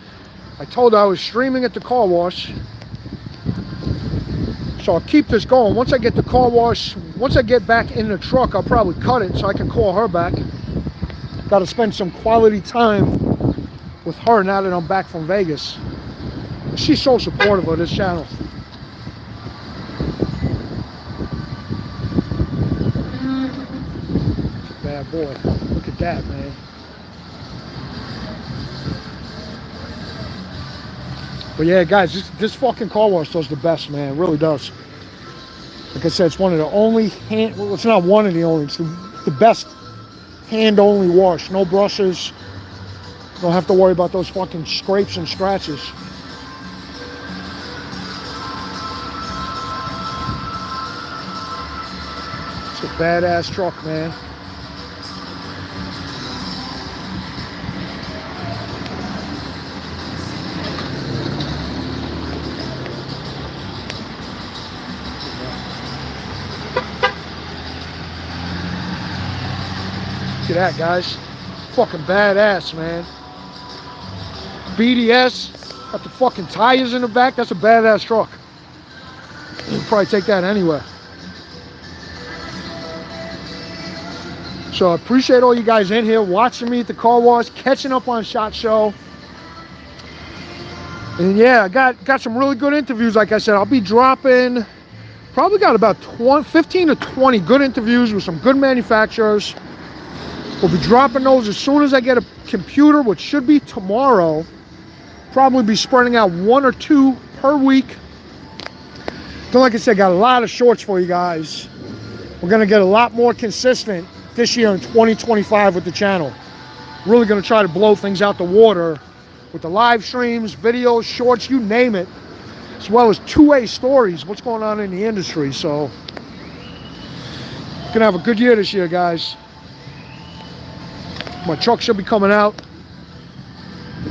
I told her I was streaming at the car wash. So I'll keep this going. Once I get the car wash, once I get back in the truck, I'll probably cut it so I can call her back. Got to spend some quality time with her now that I'm back from Vegas. She's so supportive of this channel. It's a bad boy. Look at that, man. But yeah, guys, this fucking car wash does the best, man. It really does. Like I said, it's one of the only hand, well, it's not one of the only, it's the best hand-only wash. No brushes. Don't have to worry about those fucking scrapes and scratches. It's a badass truck, man. Look at that, guys. Fucking badass, man. BDS. Got the fucking tires in the back. That's a badass truck. You'll probably take that anywhere. So I appreciate all you guys in here watching me at the car wash, catching up on SHOT Show. And yeah, I got some really good interviews. Like I said, I'll be dropping, probably got about 15 to 20 good interviews with some good manufacturers. We'll be dropping those as soon as I get a computer, which should be tomorrow. Probably be spreading out 1 or 2 per week. Then, like I said, got a lot of shorts for you guys. We're gonna get a lot more consistent this year in 2025 with the channel. Really gonna try to blow things out the water with the live streams, videos, shorts, you name it, as well as two-way stories, what's going on in the industry. So, gonna have a good year this year, guys. My truck should be coming out,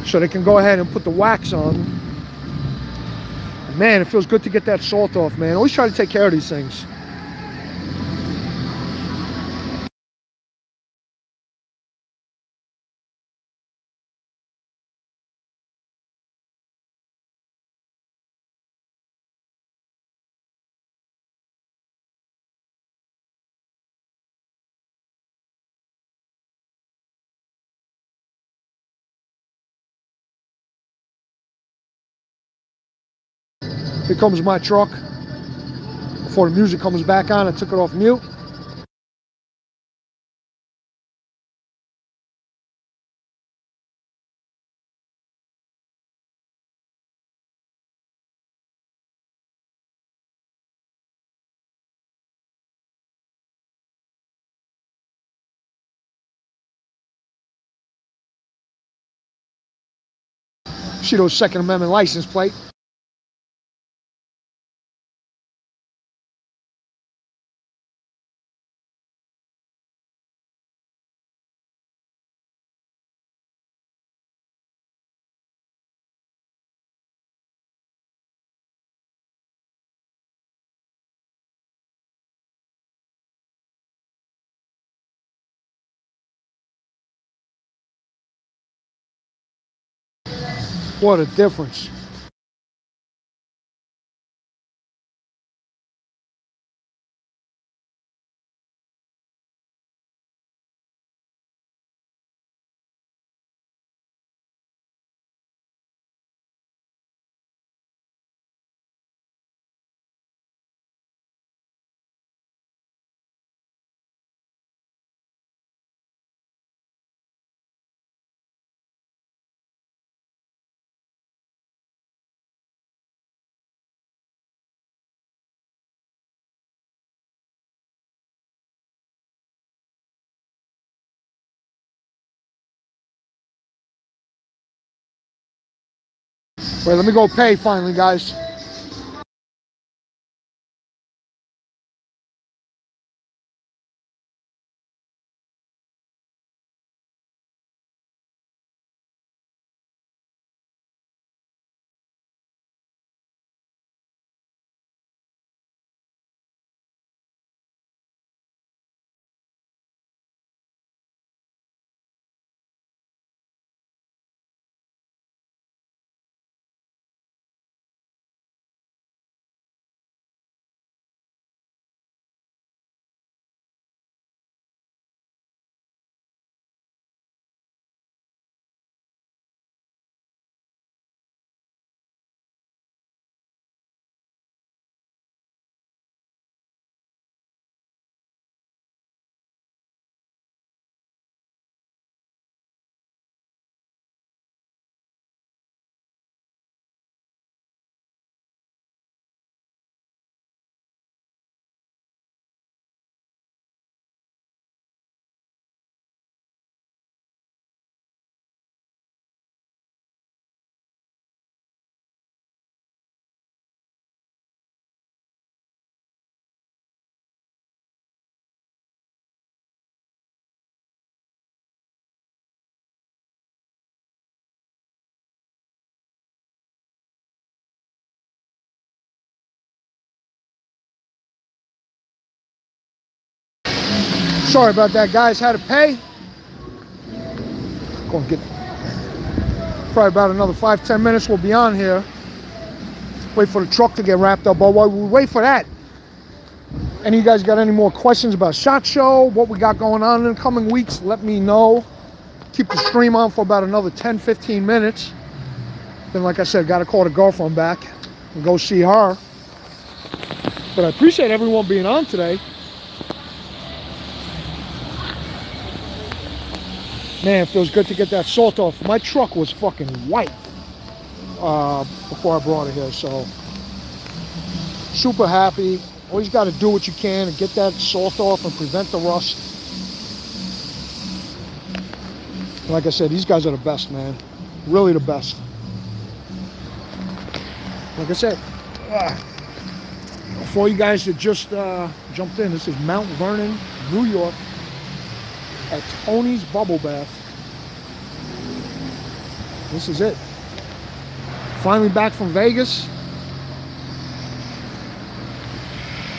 so they can go ahead and put the wax on. Man, it feels good to get that salt off, man. Always try to take care of these things. Here comes my truck. Before the music comes back on, I took it off mute. See those Second Amendment license plate. What a difference. Wait, let me go pay finally, guys. Sorry about that, guys. Had to pay. Go and get probably about another 5-10 minutes. We'll be on here. Wait for the truck to get wrapped up. But while we wait for that, any of you guys got any more questions about SHOT Show, what we got going on in the coming weeks, let me know. Keep the stream on for about another 10-15 minutes. Then, like I said, got to call the girlfriend back and go see her. But I appreciate everyone being on today. Man, it feels good to get that salt off. My truck was fucking white before I brought it here, so super happy. Always got to do what you can and get that salt off and prevent the rust. Like I said, these guys are the best, man. Really the best. Like I said, for you guys that just jumped in, this is Mount Vernon, New York, at Tony's Bubble Bath. This is it. Finally back from Vegas.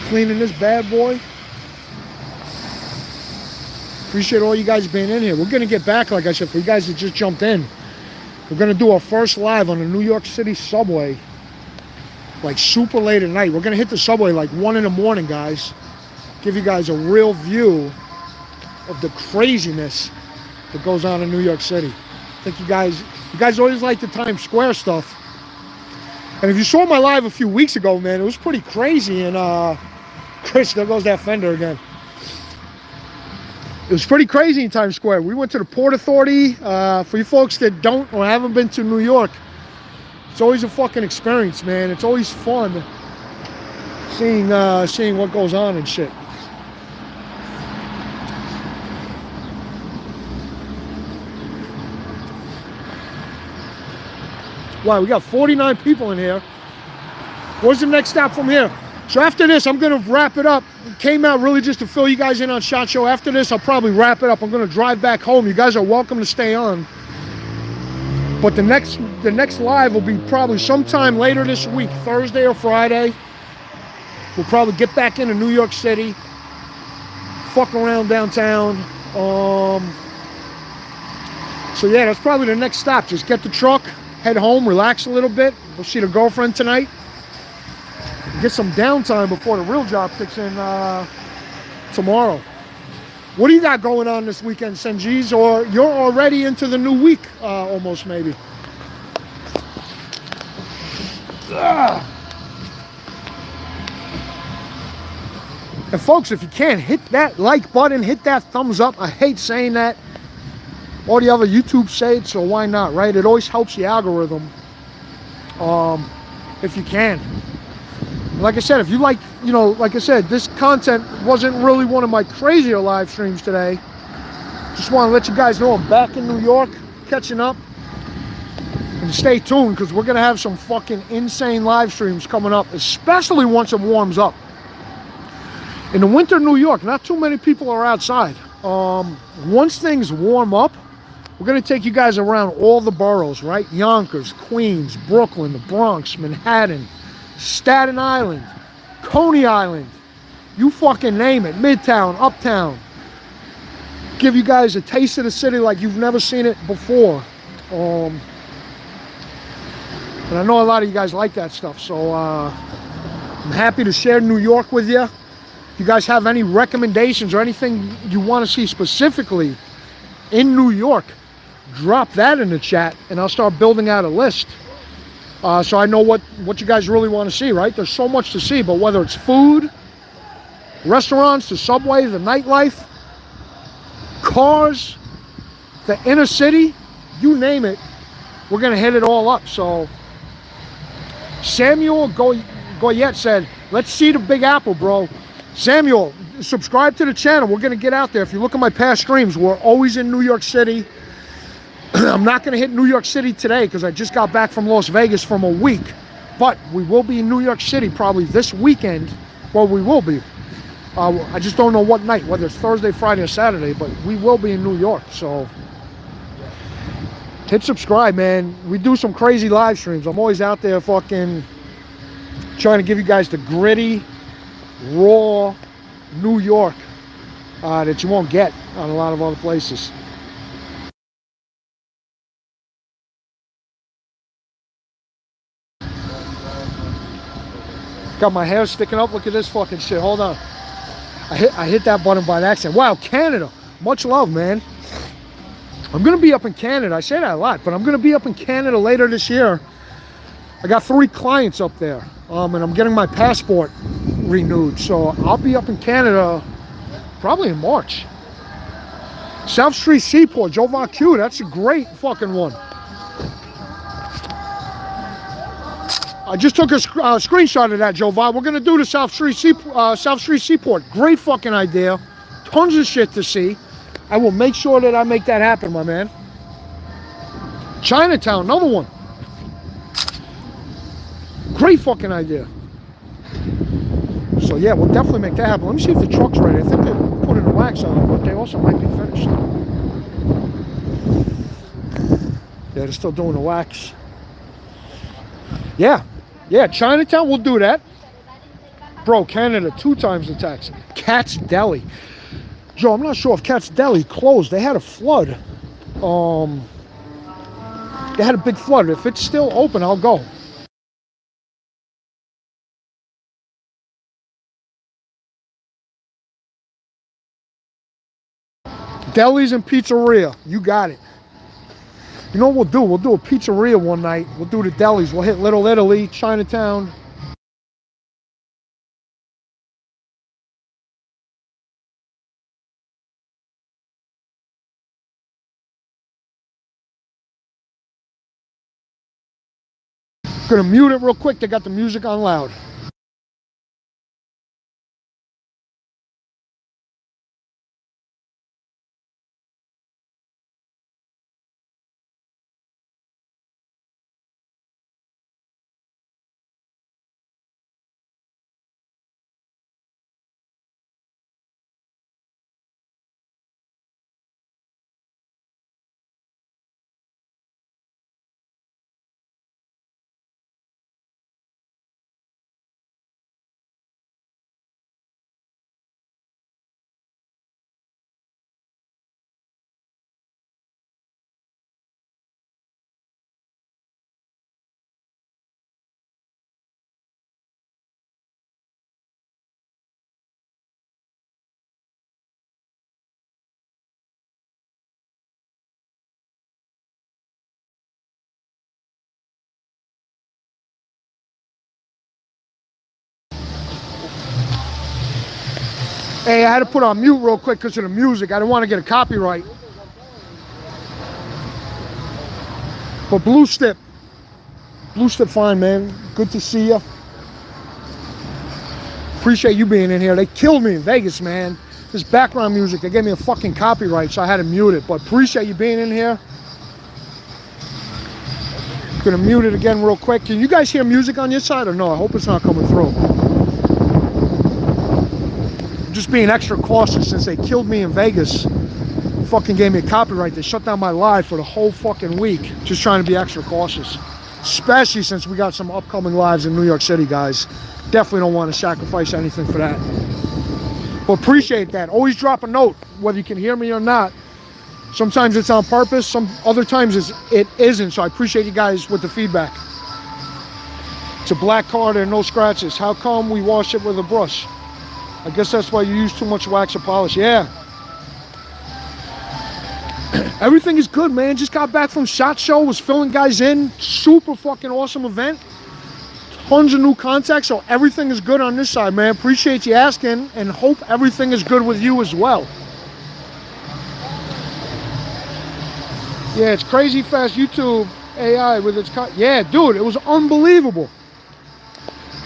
Cleaning this bad boy. Appreciate all you guys being in here. We're going to get back, like I said, for you guys that just jumped in. We're going to do our first live on the New York City subway. Like super late at night. We're going to hit the subway like 1 in the morning, guys. Give you guys a real view of the craziness that goes on in New York City. I think you guys always like the Times Square stuff. And if you saw my live a few weeks ago, man, it was pretty crazy. And Chris, there goes that fender again. It was pretty crazy in Times Square. We went to the Port Authority. For you folks that don't or haven't been to New York, it's always a fucking experience, man. It's always fun seeing what goes on and shit. Wow, we got 49 people in here. What's the next stop from here? So after this, I'm going to wrap it up. It came out really just to fill you guys in on SHOT Show. After this, I'll probably wrap it up. I'm going to drive back home. You guys are welcome to stay on. But the next live will be probably sometime later this week, Thursday or Friday. We'll probably get back into New York City, fuck around downtown. So yeah, that's probably the next stop. Just get the truck, head home, relax a little bit. We'll see the girlfriend tonight. Get some downtime before the real job kicks in tomorrow. What do you got going on this weekend, Senji's? Or you're already into the new week, almost maybe. And folks, if you can, hit that like button, hit that thumbs up. I hate saying that. All the other YouTube say it, so why not, right? It always helps the algorithm, if you can. Like I said, if you like, like I said, this content wasn't really one of my crazier live streams today. Just want to let you guys know I'm back in New York, catching up. And stay tuned, because we're going to have some fucking insane live streams coming up, especially once it warms up. In the winter New York, not too many people are outside. Once things warm up, we're going to take you guys around all the boroughs, right? Yonkers, Queens, Brooklyn, the Bronx, Manhattan, Staten Island, Coney Island, you fucking name it, Midtown, Uptown. Give you guys a taste of the city like you've never seen it before. And I know a lot of you guys like that stuff, so I'm happy to share New York with you. If you guys have any recommendations or anything you want to see specifically in New York, drop that in the chat and I'll start building out a list. So I know what you guys really want to see, right? There's so much to see, but whether it's food, restaurants, the subway, the nightlife, cars, the inner city, you name it, we're going to hit it all up. So Samuel Goyette said, let's see the Big Apple, bro. Samuel, subscribe to the channel. We're going to get out there. If you look at my past streams, we're always in New York City. I'm not going to hit New York City today because I just got back from Las Vegas from a week. But we will be in New York City probably this weekend. Well, we will be. I just don't know what night, whether it's Thursday, Friday, or Saturday, but we will be in New York. So hit subscribe, man. We do some crazy live streams. I'm always out there fucking trying to give you guys the gritty, raw New York that you won't get on a lot of other places. Got my hair sticking up. Look at this fucking shit. Hold on. I hit that button by accident. Wow, Canada. Much love, man. I'm going to be up in Canada. I say that a lot, but I'm going to be up in Canada later this year. I got 3 clients up there, and I'm getting my passport renewed. So I'll be up in Canada probably in March. South Street Seaport, Joe Q. That's a great fucking one. I just took a screenshot of that, Joe We're going to do the South Street Seaport. Great fucking idea. Tons of shit to see. I will make sure that I make that happen, my man. Chinatown, another one. Great fucking idea. So yeah, we'll definitely make that happen. Let me see if the truck's ready. I think they're putting the wax on it, but they also might be finished. Yeah, they're still doing the wax. Yeah, Chinatown, we'll do that. Bro, Canada, 2 times the tax. Cat's Deli. Joe, I'm not sure if Cat's Deli closed. They had a flood. They had a big flood. If it's still open, I'll go. Delis and pizzeria. You got it. You know what we'll do? We'll do a pizzeria one night. We'll do the delis. We'll hit Little Italy, Chinatown. Gonna mute it real quick. They got the music on loud. Hey, I had to put on mute real quick because of the music. I didn't want to get a copyright. But Blue Stip fine, man. Good to see you. Appreciate you being in here. They killed me in Vegas, man. This background music, they gave me a fucking copyright, so I had to mute it. But appreciate you being in here. Gonna mute it again real quick. Can you guys hear music on your side or no? I hope it's not coming through. Just being extra cautious since they killed me in Vegas. Fucking gave me a copyright. They shut down my live for the whole fucking week. Just trying to be extra cautious. Especially since we got some upcoming lives in New York City, guys. Definitely don't want to sacrifice anything for that. But appreciate that. Always drop a note, whether you can hear me or not. Sometimes it's on purpose. Some other times it isn't. So I appreciate you guys with the feedback. It's a black car, there are no scratches. How come we wash it with a brush? I guess that's why you use too much wax or polish. Yeah. Everything is good, man. Just got back from SHOT Show. Was filling guys in. Super fucking awesome event. Tons of new contacts. So everything is good on this side, man. Appreciate you asking and hope everything is good with you as well. Yeah, it's crazy fast YouTube AI with its cut. Yeah, dude, it was unbelievable.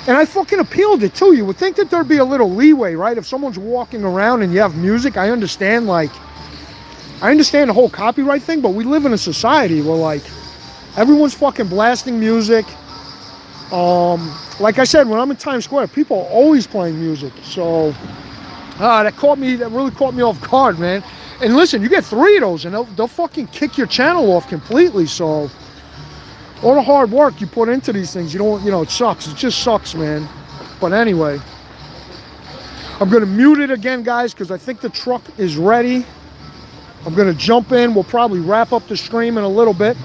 And I fucking appealed it to you. Would think that there'd be a little leeway, right? If someone's walking around and you have music, I understand the whole copyright thing, but we live in a society where like everyone's fucking blasting music. Like I said, when I'm in Times Square, people are always playing music. So that really caught me off guard, man. And listen, you get 3 of those and they'll fucking kick your channel off completely. So all the hard work you put into these things, it sucks. It just sucks, man. But anyway. I'm gonna mute it again, guys, because I think the truck is ready. I'm gonna jump in. We'll probably wrap up the stream in a little bit.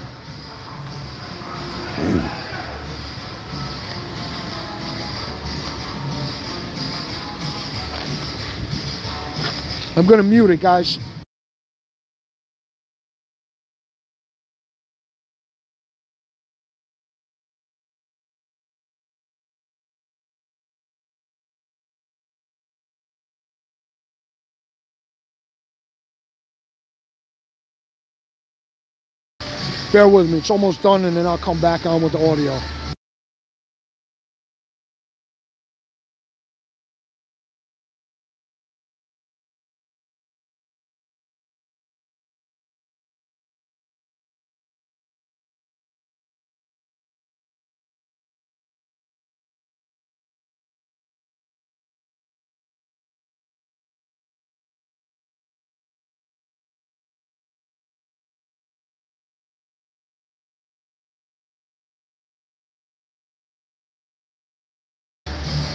I'm gonna mute it, guys. Bear with me, it's almost done, and then I'll come back on with the audio.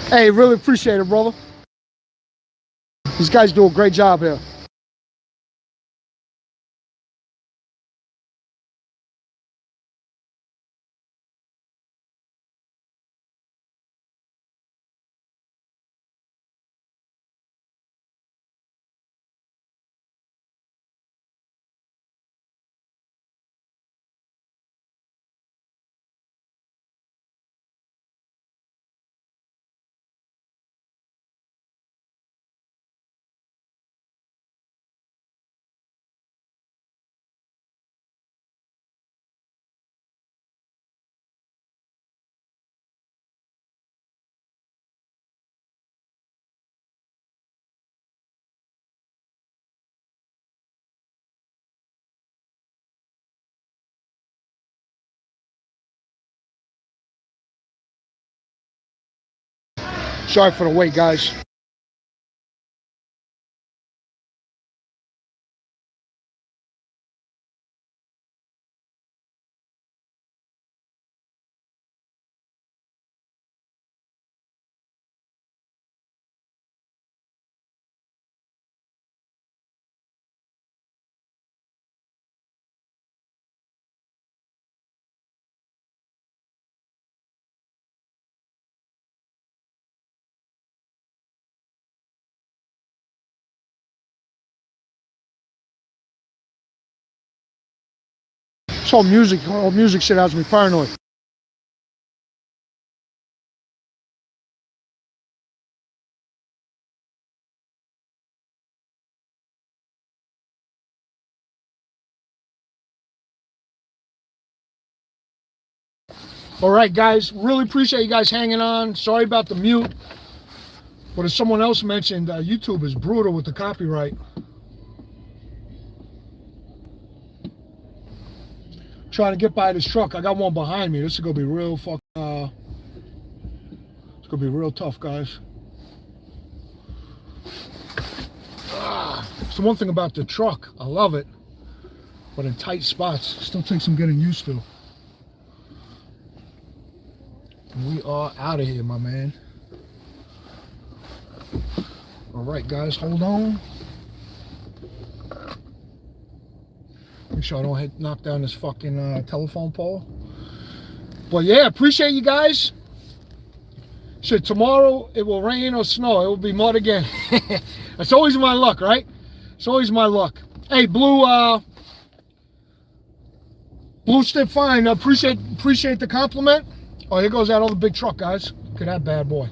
Hey, really appreciate it, brother. These guys do a great job here. Sorry for the wait, guys. It's all music shit has me paranoid. All right, guys, really appreciate you guys hanging on. Sorry about the mute, but as someone else mentioned, YouTube is brutal with the copyright. Trying to get by this truck. I got one behind me. This is gonna be real fucking. It's gonna be real tough, guys. It's the one thing about the truck. I love it, but in tight spots, still takes some getting used to. And we are out of here, my man. All right, guys, hold on. Make sure I don't knock down this fucking telephone pole. But yeah, appreciate you guys. Shit, tomorrow it will rain or snow. It will be mud again. That's always my luck, right? It's always my luck. Hey, Blue Stip Fine, appreciate the compliment. Oh, here goes that other big truck, guys. Look at that bad boy.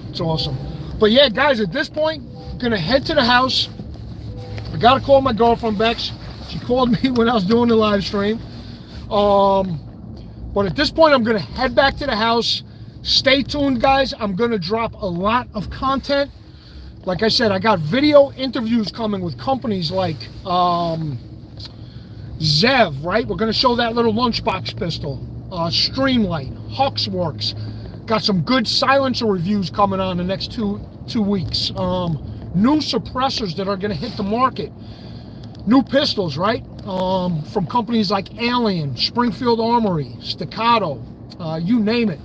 It's awesome. But yeah, guys, at this point, I'm gonna head to the house. I gotta call my girlfriend, Bex. She called me when I was doing the live stream. But at this point, I'm gonna head back to the house. Stay tuned, guys. I'm gonna drop a lot of content. Like I said, I got video interviews coming with companies like Zev, right? We're gonna show that little lunchbox pistol. Streamlight, Huxworks. Got some good silencer reviews coming on the next two weeks. New suppressors that are gonna hit the market. New pistols, right? From companies like Alien, Springfield Armory, Staccato, you name it.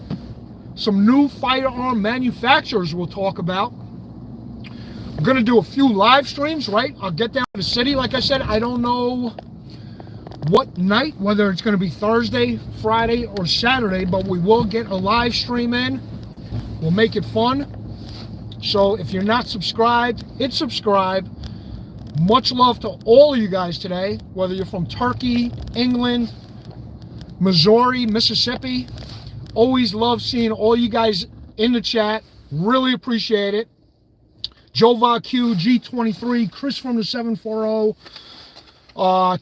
some new firearm manufacturers we'll talk about. I'm going to do a few live streams, right? I'll get down to the city. Like I said, I don't know what night, whether it's going to be Thursday, Friday, or Saturday, but we will get a live stream in. We'll make it fun. So if you're not subscribed, hit subscribe. Much love to all of you guys today, whether you're from Turkey, England, Missouri, Mississippi. Always love seeing all you guys in the chat. Really appreciate it. Joe VaQ, G23, Chris from the 740,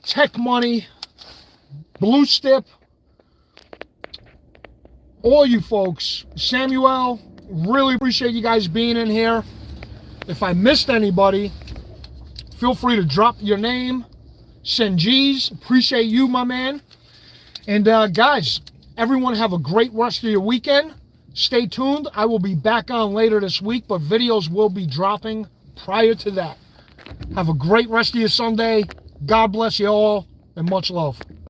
Tech Money, Blue Stip, all you folks. Samuel, really appreciate you guys being in here. If I missed anybody, feel free to drop your name, send G's. Appreciate you, my man. And guys, everyone have a great rest of your weekend. Stay tuned. I will be back on later this week, but videos will be dropping prior to that. Have a great rest of your Sunday. God bless you all, and much love.